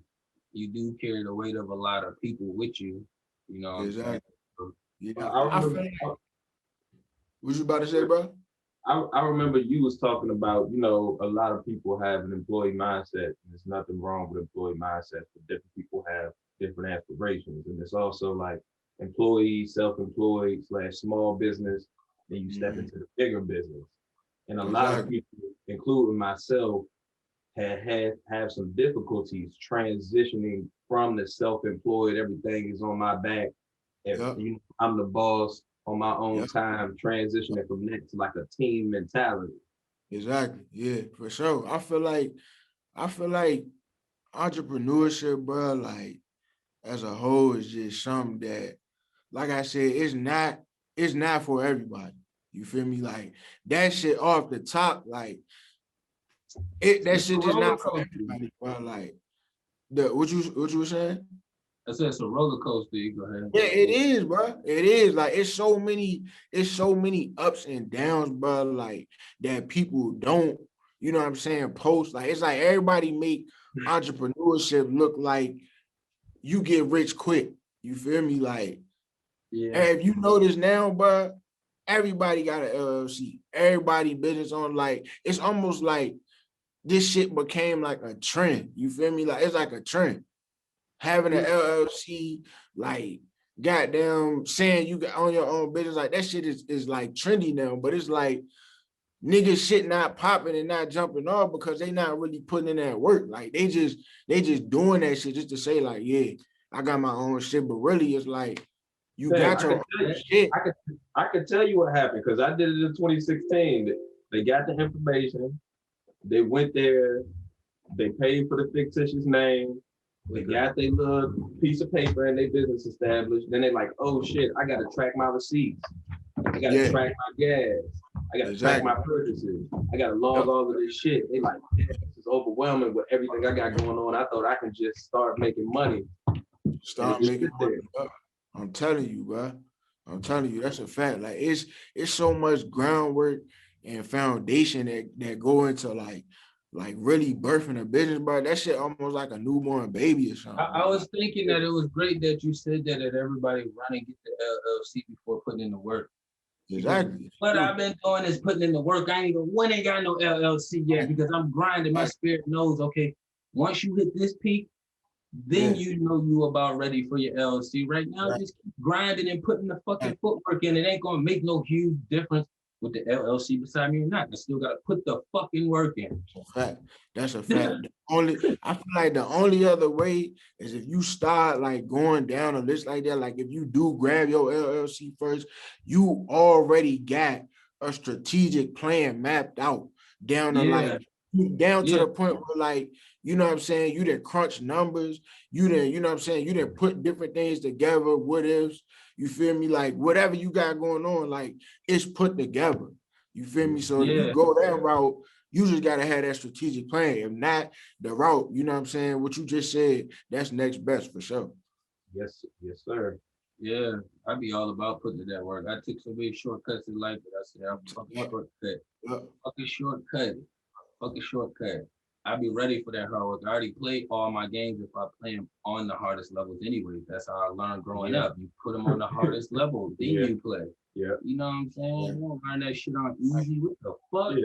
you do carry the weight of a lot of people with you. You know. Exactly. What you about to say, bro? I remember you was talking about, you know, a lot of people have an employee mindset, and there's nothing wrong with employee mindset, but different people have different aspirations. And it's also like employee, self-employed / small business, and you step into the bigger business. And a lot of people, including myself, have some difficulties transitioning from the self-employed, everything is on my back. If I'm the boss on my own time, transitioning from that to like a team mentality. Exactly. Yeah, for sure. I feel like entrepreneurship, bro, like as a whole is just something that, like I said, it's not for everybody. You feel me? Like that shit off the top, like that shit just not for everybody, bro. Like what you were saying? I said it's a roller coaster. You go ahead. Yeah, it is, bro. It is. Like it's so many ups and downs, bro. Like that people don't, you know what I'm saying, post. Like it's like everybody make entrepreneurship look like you get rich quick. You feel me? Like, if you notice now, bro, everybody got an LLC. Everybody business on, like, it's almost like this shit became like a trend. You feel me? Like it's like a trend. Having an LLC, like goddamn saying you got on your own business, like that shit is like trendy now. But it's like niggas shit not popping and not jumping off because they not really putting in that work. Like they just doing that shit just to say like, yeah, I got my own shit. But really it's like you got your own shit. I could tell you what happened because I did it in 2016. They got the information. They went there. They paid for the fictitious name. They got their little piece of paper and their business established. Then they like, oh shit, I gotta track my receipts. I gotta track my gas. I gotta track my purchases. I gotta log all of this shit. They like, this is overwhelming with everything I got going on. I thought I can just start making money. Start making money. I'm telling you, bro. I'm telling you, that's a fact. Like it's so much groundwork and foundation that go into like really birthing a business, bro. That shit almost like a newborn baby or something. I was thinking that it was great that you said that everybody run and get the LLC before putting in the work. Exactly. What I've been doing is putting in the work. I ain't got no LLC yet because I'm grinding. My spirit knows, okay, once you hit this peak, then you know you about ready for your LLC. Right now, just keep grinding and putting the fucking footwork in. It ain't gonna make no huge difference with the LLC beside me or not. I still gotta put the fucking work in. That's a fact. I feel like the only other way is if you start like going down a list like that. Like if you do grab your LLC first, you already got a strategic plan mapped out down to like down to the point where like, you know what I'm saying, you didn't crunch numbers, you know what I'm saying, you didn't put different things together, what ifs, you feel me? Like whatever you got going on, like it's put together. You feel me? So if you go that route, you just gotta have that strategic plan. If not, the route, you know what I'm saying, what you just said, that's next best for sure. Yes, sir. Yeah, I'd be all about putting in that work. I took some big shortcuts in life, but I said I'm fucking shortcut. Fucking shortcut. I'll be ready for that hard work. I already played all my games if I play them on the hardest levels anyway. That's how I learned growing up. You put them on the hardest level, then you play. Yeah. You know what I'm saying? You don't learn that shit on easy. What the fuck?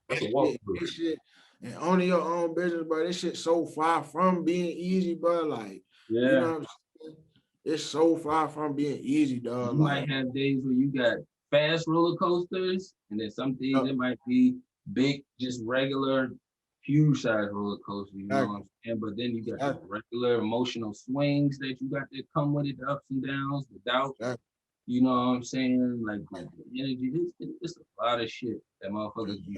That's a walkthrough. And owning your own business, bro, this shit so far from being easy, bro. Like, you know what I'm saying? It's so far from being easy, dog. You might have days where you got fast roller coasters, and then some days it might be big, just regular, huge size roller coaster, you know what I'm saying? But then you got the regular emotional swings that you got that come with it, the ups and downs, the doubts. You know what I'm saying? Like the energy, it's a lot of shit that motherfuckers you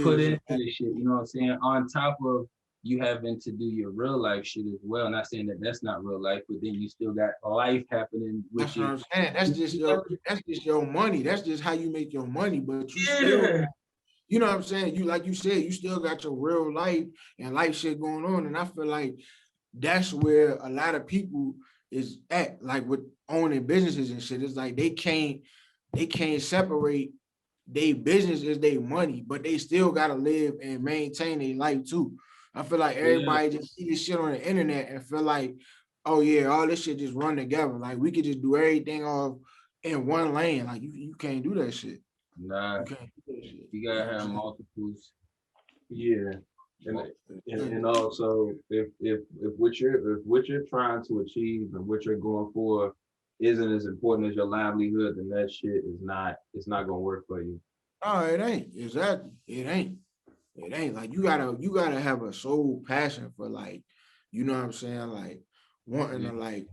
put into this shit, you know what I'm saying? On top of you having to do your real life shit as well. Not saying that that's not real life, but then you still got life happening with you. That's what I'm saying. That's just your money. That's just how you make your money. But you still, you know what I'm saying? You, like you said, you still got your real life and life shit going on. And I feel like that's where a lot of people is at, like with owning businesses and shit. It's like they can't separate their business is their money, but they still gotta live and maintain their life too. I feel like everybody just see this shit on the internet and feel like, oh yeah, all this shit just run together. Like we could just do everything off in one lane. Like you can't do that shit. Nah, you gotta have multiples. Yeah. And also if what you're trying to achieve and what you're going for isn't as important as your livelihood, then that shit is not gonna work for you. No, it ain't. Exactly. It ain't. It ain't like you gotta have a soul passion for like, you know what I'm saying? Like wanting to like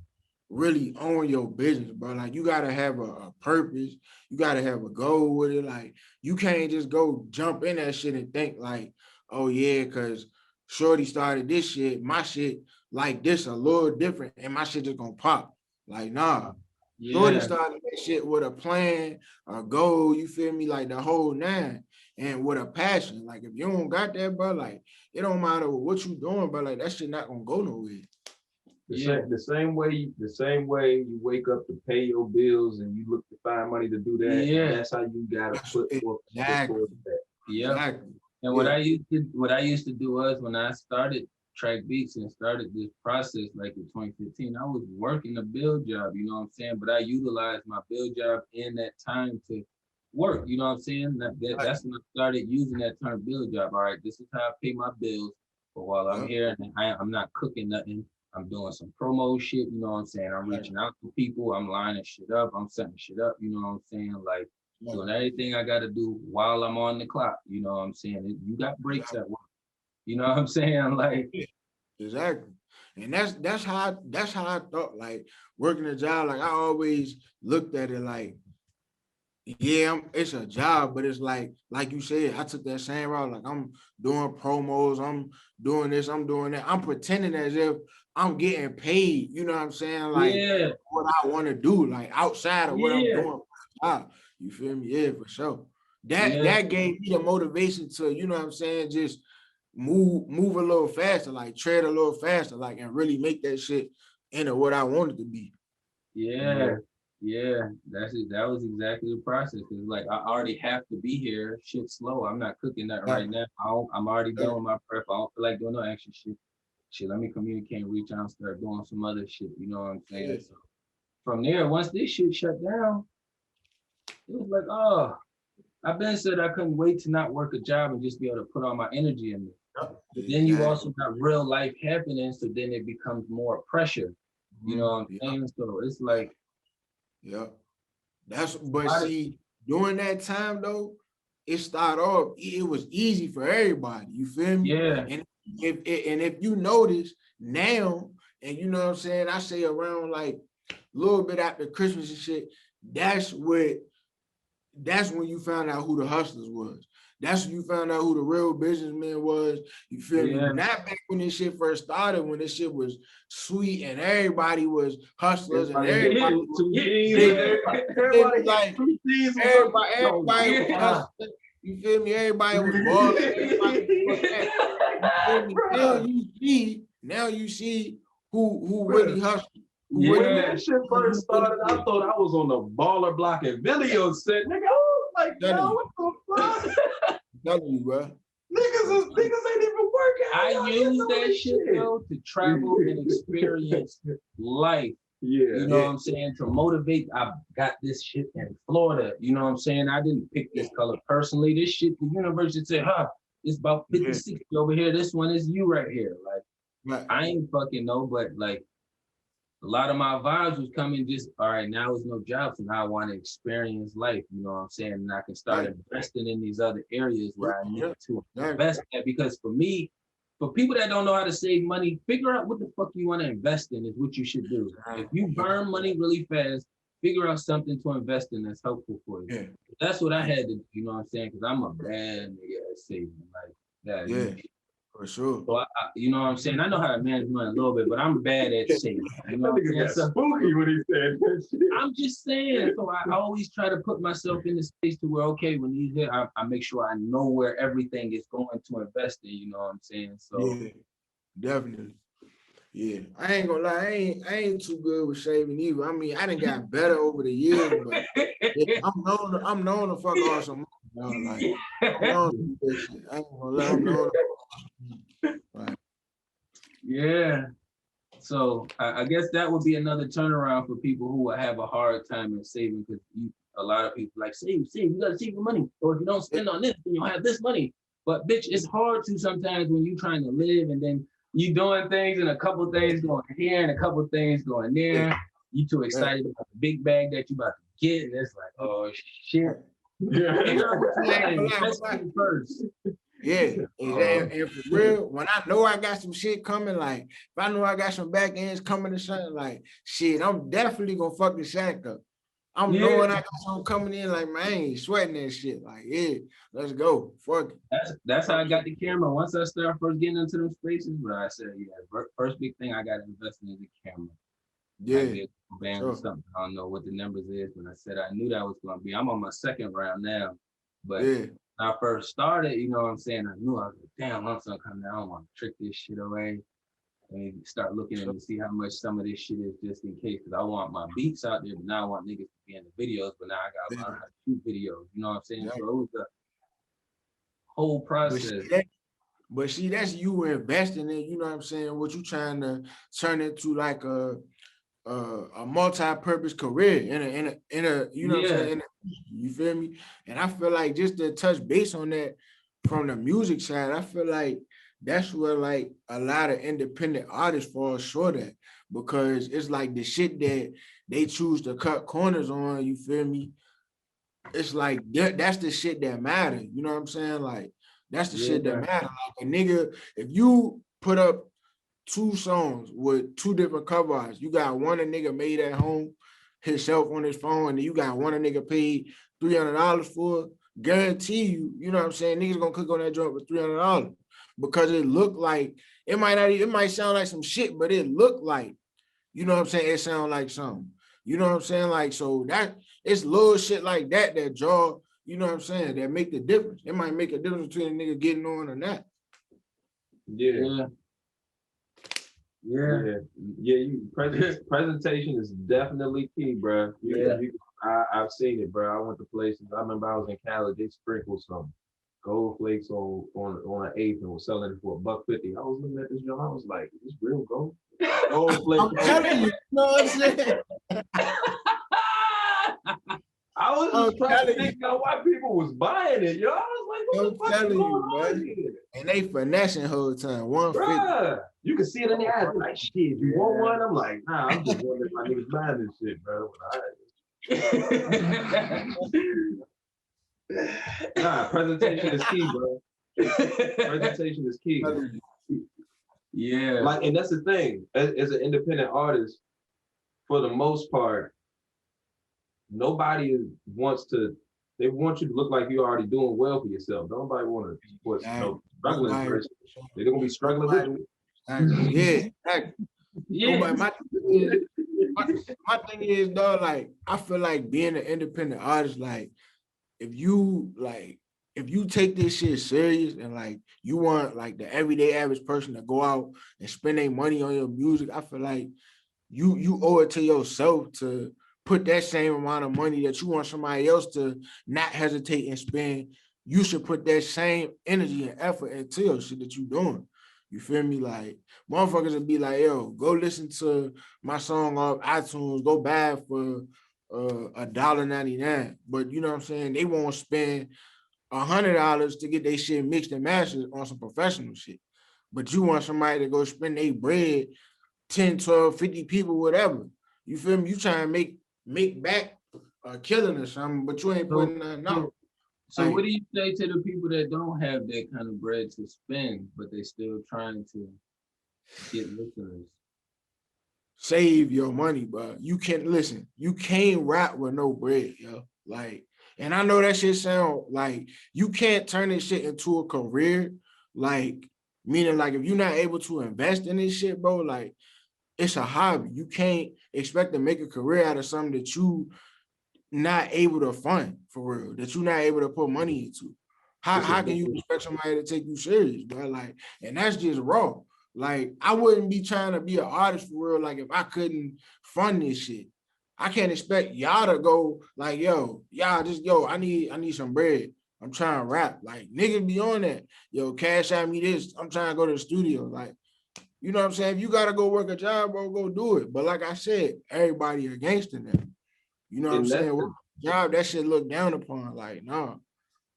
really own your business, bro. Like you gotta have a purpose. You gotta have a goal with it. Like you can't just go jump in that shit and think like, oh yeah, cause Shorty started this shit, my shit like this a little different, and my shit just gonna pop. Like nah. Shorty started that shit with a plan, a goal, you feel me? Like the whole nine, and with a passion. Like if you don't got that, bro, like it don't matter what you doing, but like that shit not gonna go nowhere. The same way you wake up to pay your bills and you look to find money to do that. Yeah. That's how you gotta put forth Exactly. that. Yeah. Exactly. And what I used to do was when I started TrakBeatz and started this process like in 2015, I was working a build job, you know what I'm saying? But I utilized my build job in that time to work, you know what I'm saying? That's when I started using that term build job. All right, this is how I pay my bills. But while I'm here and I'm not cooking nothing, I'm doing some promo shit, you know what I'm saying? I'm reaching out to people, I'm lining shit up, I'm setting shit up, you know what I'm saying? Like doing everything I gotta do while I'm on the clock, you know what I'm saying? You got breaks at work. You know what I'm saying? Like Exactly. And that's how I thought, like working a job, like I always looked at it like, yeah, it's a job, but it's like you said, I took that same route. Like I'm doing promos, I'm doing this, I'm doing that. I'm pretending as if I'm getting paid. You know what I'm saying? Like what I want to do, like outside of what I'm doing for the job. You feel me? Yeah, for sure. That gave me the motivation to, you know what I'm saying, just move a little faster, like tread a little faster, like and really make that shit into what I wanted to be. Yeah, that's it. That was exactly the process. Cause like I already have to be here. Shit's slow. I'm not cooking nothing right now. I'm already done with my prep. I don't feel like doing no extra shit. Let me communicate, reach out, and start doing some other shit. You know what I'm saying? Yeah. So from there, once this shit shut down, it was like, oh, I've been said I couldn't wait to not work a job and just be able to put all my energy in it. But then you also got real life happening, so then it becomes more pressure. You know what I'm saying? So it's like, see, during that time though, it started off, it was easy for everybody. You feel me? Yeah. And if you notice now, and you know what I'm saying, I say around like a little bit after Christmas and shit, that's when you found out who the hustlers was. That's when you found out who the real businessman was. You feel me? Not back when this shit first started, when this shit was sweet and everybody was hustlers and everybody was hustling. You feel me? Everybody was balling. Now you see who really hustling. When that shit first started, I thought I was on the baller block and video set. Nigga, I was like, yo, what the fuck? Telling you, bro. Niggas ain't even working. I use that shit though to travel and experience life. You know what I'm saying? To motivate. I got this shit in Florida. You know what I'm saying? I didn't pick this color personally. This shit, the university said, it's about 50, 60 over here. This one is you right here. Like, I ain't fucking know, but like, a lot of my vibes was coming just, all right, now it's no job, so now I want to experience life, you know what I'm saying? And I can start investing in these other areas where I need to invest at. Because for me, for people that don't know how to save money, figure out what the fuck you want to invest in is what you should do. If you burn money really fast, figure out something to invest in that's helpful for you. That's what I had to do, you know what I'm saying? Because I'm a bad nigga at saving. Like that. For sure. So you know what I'm saying? I know how to manage money a little bit, but I'm bad at saving. You know what I'm saying? So, spooky when he said that shit. I'm just saying. So I always try to put myself in the space to where, okay, when he's here, I make sure I know where everything is going to invest in. You know what I'm saying? So definitely. Yeah, I ain't gonna lie, I ain't too good with shaving either. I mean, I done got better over the years, but I'm known to fuck off some money. Like, I'm known to do that shit. I ain't gonna lie, I'm known to So I guess that would be another turnaround for people who would have a hard time in saving, because a lot of people like save, you gotta save your money. Or if you don't spend on this, then you'll have this money. But bitch, it's hard to sometimes when you're trying to live and then you doing things and a couple things going here and a couple things going there. You too excited about the big bag that you about to get, and it's like, oh shit. First. Yeah, and for real, when I know I got some shit coming, like if I know I got some back ends coming to something, like shit, I'm definitely gonna fuck the shack up. I'm knowing I got something coming in, like man, I ain't sweating that shit. Like, yeah, let's go. Fuck it. That's how I got the camera. Once I started first getting into them spaces, where I said, first big thing I got to invest in is the camera. Yeah. Band or something. I don't know what the numbers is, but I said I knew that was gonna be. I'm on my second round now, but when I first started, you know what I'm saying, I knew I was like, damn, I'm gonna come down. I don't want to trick this shit away. And start looking and see how much some of this shit is just in case, because I want my beats out there, but now I want niggas to be in the videos, but now I gotta learn how to shoot videos. You know what I'm saying? So it was the whole process. But see, that's you investing in, you know what I'm saying, what you trying to turn into like a multi-purpose career in a you know what I'm saying, you feel me? And I feel like just to touch base on that from the music side, I feel like that's where like a lot of independent artists fall short at, because it's like the shit that they choose to cut corners on, you feel me? It's like that's the shit that matter, you know what I'm saying? Like that's the shit that matter. Like a nigga, if you put up 2 songs with 2 different cover arts, you got one a nigga made at home himself on his phone, and you got one a nigga paid $300 for, guarantee you, you know what I'm saying, niggas gonna click on that joint with $300 because it looked like, it might sound like some shit, but it looked like, you know what I'm saying, it sound like something. You know what I'm saying? Like, so that it's little shit like that that draw, you know what I'm saying, that make the difference. It might make a difference between a nigga getting on or not. Presentation is definitely key, bro. I've seen it, bro. I went to places. I remember I was in Cali. They sprinkled some gold flakes on an eighth and was selling it for $1.50. I was looking at this joint. I was like, "Is this real gold?" Gold flakes. I'm telling you, you know what I'm saying? I was just trying to think of why people was buying it, yo. I was like, "What the fuck is going on here?" And they finessing the whole time. $1.50. You can see it in the eyes. Like, shit, you want one? I'm like, nah, I'm just wondering if my niggas buying this shit, bro. Nah, presentation is key, bro. Presentation is key. Yeah. Like, and that's the thing. As an independent artist, for the most part, nobody wants to. They want you to look like you're already doing well for yourself. Nobody want to support struggling person. They're gonna be struggling with you. Yeah, exactly. Yeah. My thing is, though, like I feel like being an independent artist, like if you take this shit serious and like you want like the everyday average person to go out and spend their money on your music, I feel like you owe it to yourself to put that same amount of money that you want somebody else to not hesitate and spend. You should put that same energy and effort into your shit that you doing. You feel me? Like motherfuckers would be like, yo, go listen to my song off iTunes, go buy it for $1.99. But you know what I'm saying? They won't spend $100 to get their shit mixed and mastered on some professional shit. But you want somebody to go spend their bread, 10, 12, 50 people, whatever. You feel me? You trying to make back a killing or something, but you ain't putting nothing out. So like, what do you say to the people that don't have that kind of bread to spend, but they still trying to get listeners? Save your money, bro. You can't listen. You can't rap with no bread, yo. Like, and I know that shit sound like you can't turn this shit into a career. Like, meaning like if you're not able to invest in this shit, bro, like it's a hobby. You can't expect to make a career out of something that you not able to fund for real, that you're not able to put money into. How can you expect somebody to take you serious, bro? Like, and that's just raw. Like, I wouldn't be trying to be an artist for real, like if I couldn't fund this shit. I can't expect y'all to go like, yo, I need some bread. I'm trying to rap. Like, niggas be on that. Yo, cash out me this. I'm trying to go to the studio. Like, you know what I'm saying? If you gotta go work a job, bro, go do it. But like I said, everybody are gangster now. You know what I'm saying? Work a job, that shit looked down upon. Like, nah.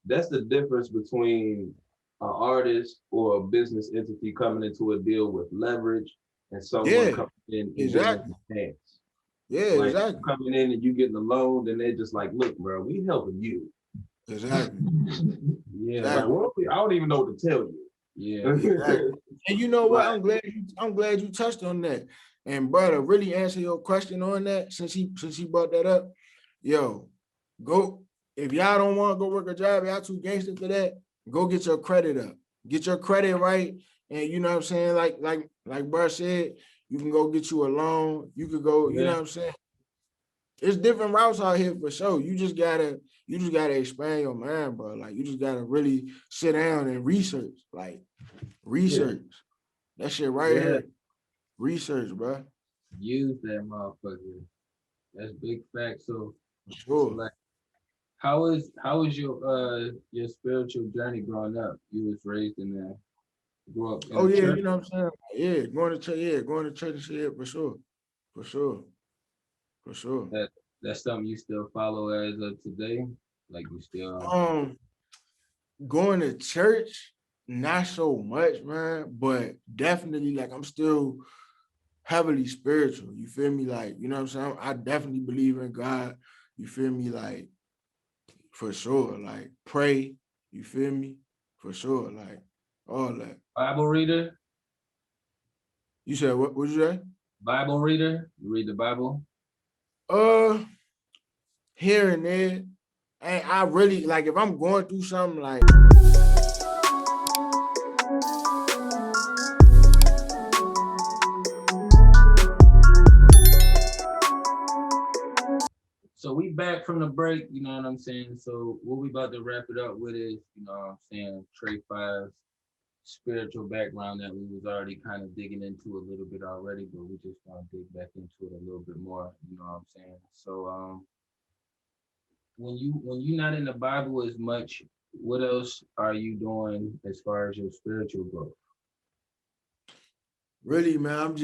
That's the difference between an artist or a business entity coming into a deal with leverage and someone coming in exactly. Hands. Yeah, like, exactly. Coming in and you getting a loan, then they're just like, look, bro, we helping you. Exactly. Yeah. Like, well, I don't even know what to tell you. Yeah. Exactly. And you know what? I'm glad you touched on that. And brother, really answer your question on that since he brought that up. Yo, go if y'all don't want to go work a job, y'all too gangster for that. Go get your credit up. Get your credit right. And you know what I'm saying? Like bro said, you can go get you a loan. You could go, you know what I'm saying? It's different routes out here for sure. You just gotta expand your mind, bro. Like you just gotta really sit down and research. Like research. That shit right here. Research, bro. Use that motherfucker. That's big fact. So, Sure. like, how was your spiritual journey growing up? You was raised in there, grew up in Oh a yeah, church. you know what I'm saying? Yeah, going to church, going to church and shit for sure. For sure. For sure. That's something you still follow as of today. Like you still. Going to church, not so much, man, but definitely like I'm still heavily spiritual. You feel me? Like, you know what I'm saying? I definitely believe in God. You feel me? Like, for sure. Like, pray. You feel me? For sure. Like, all that. Bible reader. You said what? What'd you say? Bible reader. You read the Bible. Here and there. And I really like if I'm going through something like. So we back from the break, you know what I'm saying? So what we about to wrap it up with is, you know what I'm saying, Tre Five's spiritual background that we was already kind of digging into a little bit already, but we just want to dig back into it a little bit more, you know what I'm saying? So when you're not in the Bible as much, what else are you doing as far as your spiritual growth? Really, man,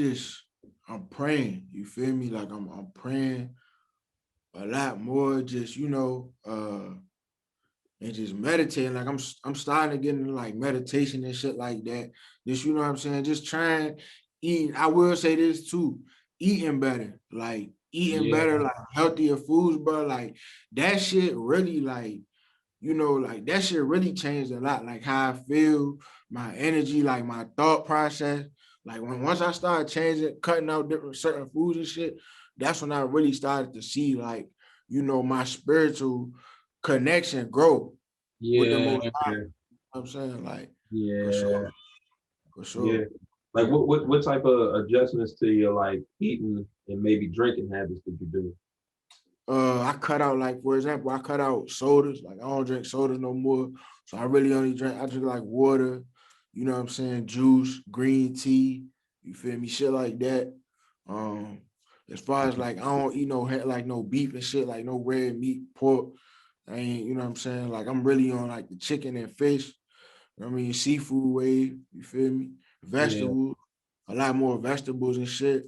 I'm praying. You feel me? Like I'm praying a lot more, just and just meditating. Like I'm starting to get into like meditation and shit like that. Just you know what I'm saying? Just trying eating. I will say this too, eating better. Like eating better, like healthier foods, bro. Like that shit really like, like that shit really changed a lot. Like how I feel, my energy, like my thought process. Like once I started changing, cutting out different certain foods and shit, that's when I really started to see like, my spiritual connection grow with the most high. You know what I'm saying? Like for sure. For sure. Yeah. Like what type of adjustments to your like eating and maybe drinking habits did you do? I cut out, like, for example, I cut out sodas. Like, I don't drink sodas no more. So I really only drink like water, you know what I'm saying? Juice, green tea, you feel me? Shit like that. As far as like, I don't eat no beef and shit, like no red meat, pork. I ain't, you know what I'm saying? Like, I'm really on like the chicken and fish. You know what I mean? Seafood wave, you feel me? Vegetables, a lot more vegetables and shit,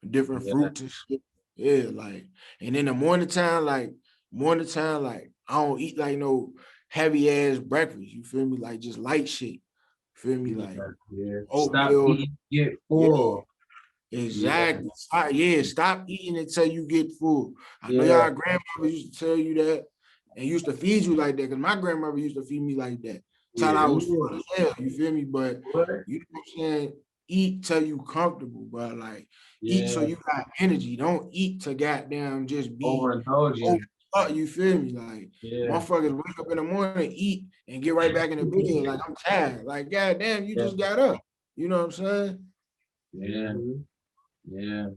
different fruits and shit. Yeah, like, and in the morning time, like, I don't eat like no heavy ass breakfast. You feel me? Like just light shit. You feel me? Like Stop oatmeal. eating, get full. Exactly. Stop eating until you get full. I know y'all grandmother used to tell you that and used to feed you like that, because my grandmother used to feed me like that till I was full as hell. You feel me? But you know what I'm saying? Eat till you comfortable, bro. Like eat so you got energy. Don't eat to goddamn just be overindulgent. You feel me? Like motherfuckers wake up in the morning, eat, and get right back in the bed. Like I'm tired. Like goddamn, you just got up. You know what I'm saying? Yeah.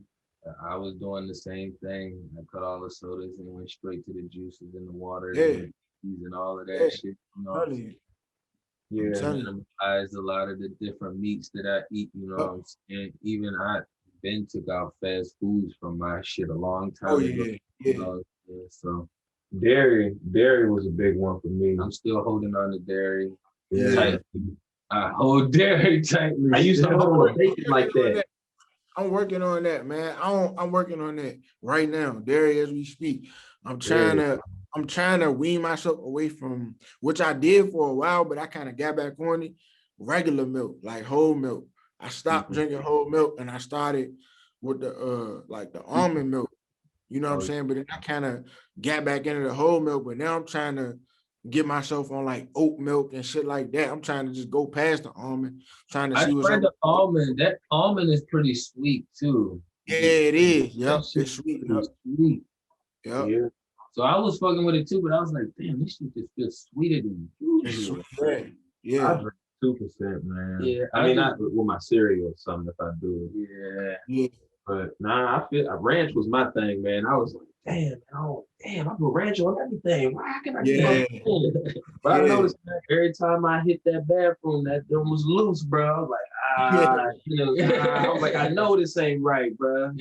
I was doing the same thing. I cut all the sodas and went straight to the juices and the water and all of that shit. You know what I'm saying? Minimized a lot of the different meats that I eat, you know what I'm saying? Even I been took out fast foods from my shit a long time ago. You know what I'm saying? So dairy was a big one for me. I'm still holding on to dairy. I hold dairy tightly. I used to hold bacon like that. I'm working on that, man. I'm working on that right now, dairy as we speak. I'm trying to wean myself away from, which I did for a while, but I kind of got back on it. Regular milk, like whole milk. I stopped drinking whole milk and I started with the like the almond milk. You know what I'm saying? But then I kind of got back into the whole milk, but now I'm trying to get myself on like oat milk and shit like that. I'm trying to just go past the almond, trying to I see what's tried up. the almond. That almond is pretty sweet too. Yeah, it is. Yep, That shit it's sweet. pretty Yep. sweet. Yep. Yeah. So I was fucking with it too, but I was like, damn, this shit just feels sweeter than It's usual. sweet. Yeah. I Yeah. drink 2%, man. Yeah, I mean, not with my cereal or something if I do it. Yeah. Yeah. But nah, I feel ranch was my thing, man. I was like, damn, I put ranch on everything. Why can I Yeah. But I Yeah. noticed that every time I hit that bathroom, that thing was loose, bro. I was like, I was like, I know this ain't right, bro.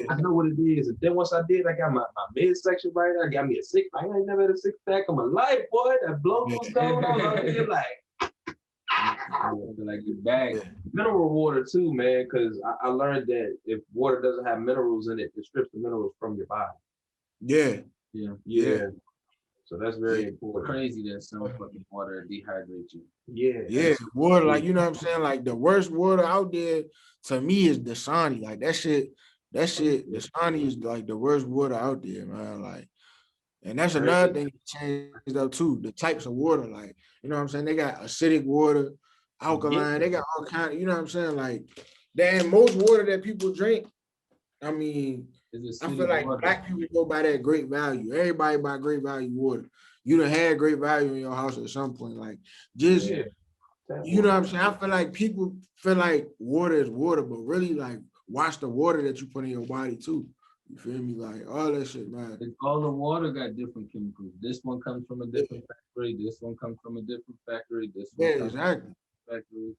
I know what it is. And then once I did, I got my midsection right. I got me a six. I ain't never had a six pack in my life, boy. That blow was going on. I was like, I feel like you're back. mineral water too, man, because I learned that if water doesn't have minerals in it, it strips the minerals from your body. Yeah. Yeah. So that's very It's important. crazy that some fucking water dehydrates you. Yeah. Water, like, you know what I'm saying? Like the worst water out there to me is Dasani. Like that shit, Dasani is like the worst water out there, man. Like, and that's another thing that changed up too. The types of water, like, you know what I'm saying? They got acidic water, alkaline, they got all kinds, you know what I'm saying? Like, damn, most water that people drink, I mean, I feel like black people go by that Great Value. Everybody buy Great Value water. You done had Great Value in your house at some point. Like, just, you know what I'm saying? I feel like people feel like water is water, but really, like, watch the water that you put in your body, too. You feel me? Like, all that shit, man. All the water got different chemicals. This one comes from a different factory. This one comes from a different factory. This one comes from a different factory.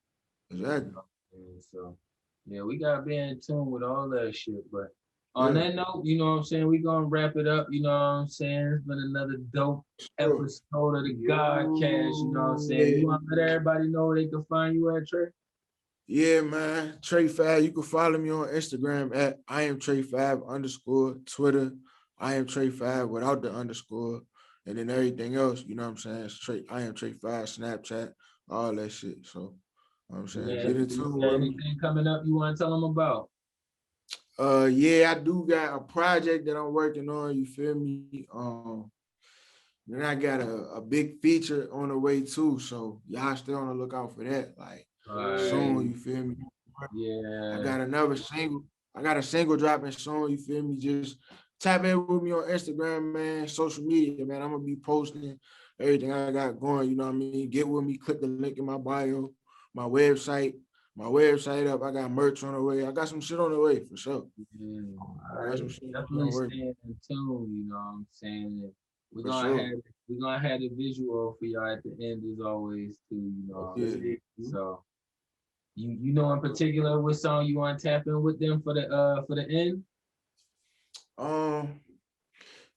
Exactly. And so, yeah, we got to be in tune with all that shit. But on that note, you know what I'm saying? We're going to wrap it up. You know what I'm saying? It's been another dope episode of the Godcast. You know what I'm saying? You want to let everybody know where they can find you at, Tre? Yeah, man. Tre Five. You can follow me on Instagram at I am Tre Five _ Twitter. I am Tre Five without the underscore. And then everything else, you know what I'm saying? It's I am Tre Five, Snapchat, all that shit. So, you know what I'm saying? Get into it. Anything coming up you want to tell them about? Yeah, I do got a project that I'm working on, you feel me? Then I got a big feature on the way too. So y'all stay on the lookout for that. Like soon, you feel me? Yeah. I got another single. I got a single dropping soon, you feel me? Just tap in with me on Instagram, man, social media, man. I'm gonna be posting everything I got going, you know what I mean? Get with me, click the link in my bio, my website up. I got merch on the way. I got some shit on the way for sure. Yeah. I got some shit Definitely staying in tune, you know what I'm saying? We're gonna have the visual for y'all at the end as always too, you know. So you know in particular what song you want to tap in with them for the end?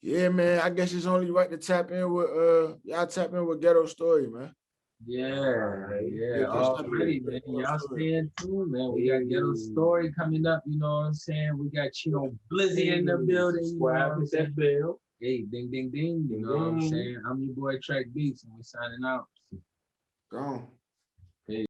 Yeah, man. I guess it's only right to tap in with y'all tap in with Ghetto Story, man. Yeah, already, man. Y'all stay in tune, man. We got Ghetto Story coming up, you know what I'm saying? We got Cheno Bliss in the building, you know what I'm saying? Hey, ding, ding, ding, you know what I'm saying? I'm your boy TrakBeatz, and we signing out. Gone. Peace.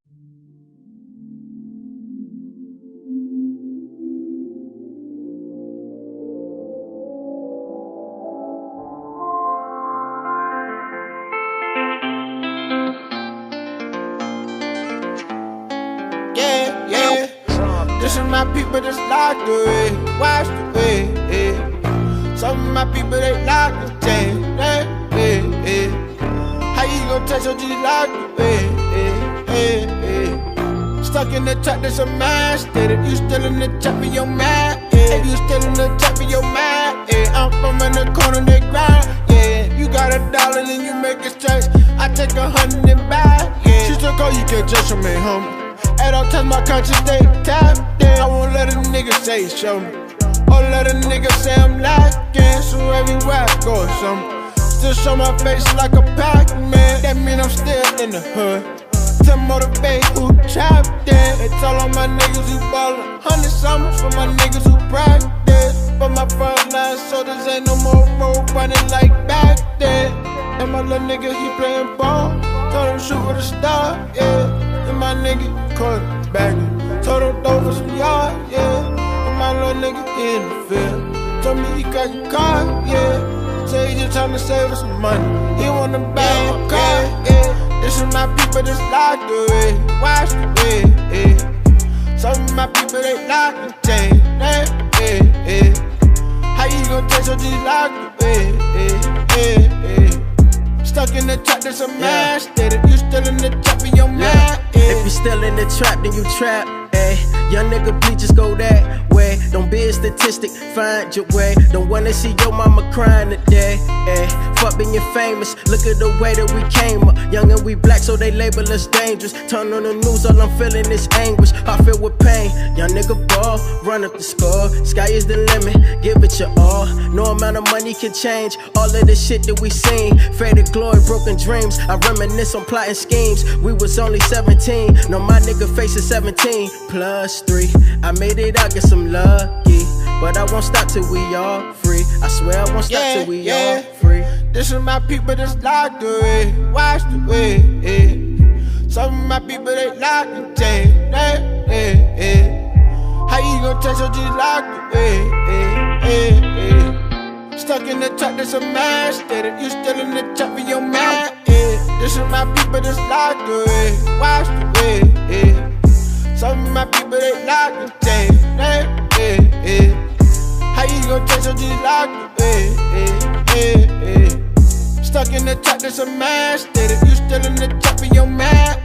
This is my people that's locked away, washed away. Some of my people they locked away. How you gon' touch your G locked away? Stuck in the trap, that's a mind state. If you still in the trap of your mind, if you still in the trap of your mind, I'm from in the corner, they grind. You got $1 and you make it stretch. I take 100 and buy. She took all you can just me, homie. At all times my conscience stay tapped in. I won't let a nigga say show me, or let a nigga say I'm lacking. So everywhere I go, still show my face like a Pac-Man. That mean I'm still in the hood, to motivate who trapped in. It's all on my niggas who ballin', 100 summers for my niggas who practice. But my frontline soldiers ain't no more road running like back then. And my little nigga, he playin' ball, told him shoot with a star, And my nigga quarterback, told him throw for some yards, And my little nigga in the field, told me he got your car, say he just tryna save us some money. He wanna buy a car, yeah. This is my people that's locked away. Watch the way, yeah. Some of my people they locked and chained, yeah. How you gon' take so just locked away, Stuck in the trap, that's a man. You still in the trap in your mind. If you still in the trap, then you trap. Young nigga, please just go that way. Don't be a statistic, find your way. Don't wanna see your mama crying today. Fuck being famous, look at the way that we came up. Young and we black, so they label us dangerous. Turn on the news, all I'm feeling is anguish. I feel with pain, young nigga ball, run up the score. Sky is the limit, give it your all. No amount of money can change all of the shit that we seen. Faded glory, broken dreams. I reminisce on plotting schemes. We was only 17, no my nigga facing 17 plus 3. I made it out, get some lucky, but I won't stop till we all free. I swear I won't stop till we all free. This is my people that's locked away. Watch the way, Some of my people they locked and chained, How you gon' take so just locked away, Stuck in the trap, that's a man. You still in the trap in your mind, This is my people that's locked away. Watch the way, Some of my people they locked and chained, How you gon' take so just locked away, Stuck in the trap, that's a man. You still in the trap in your mind.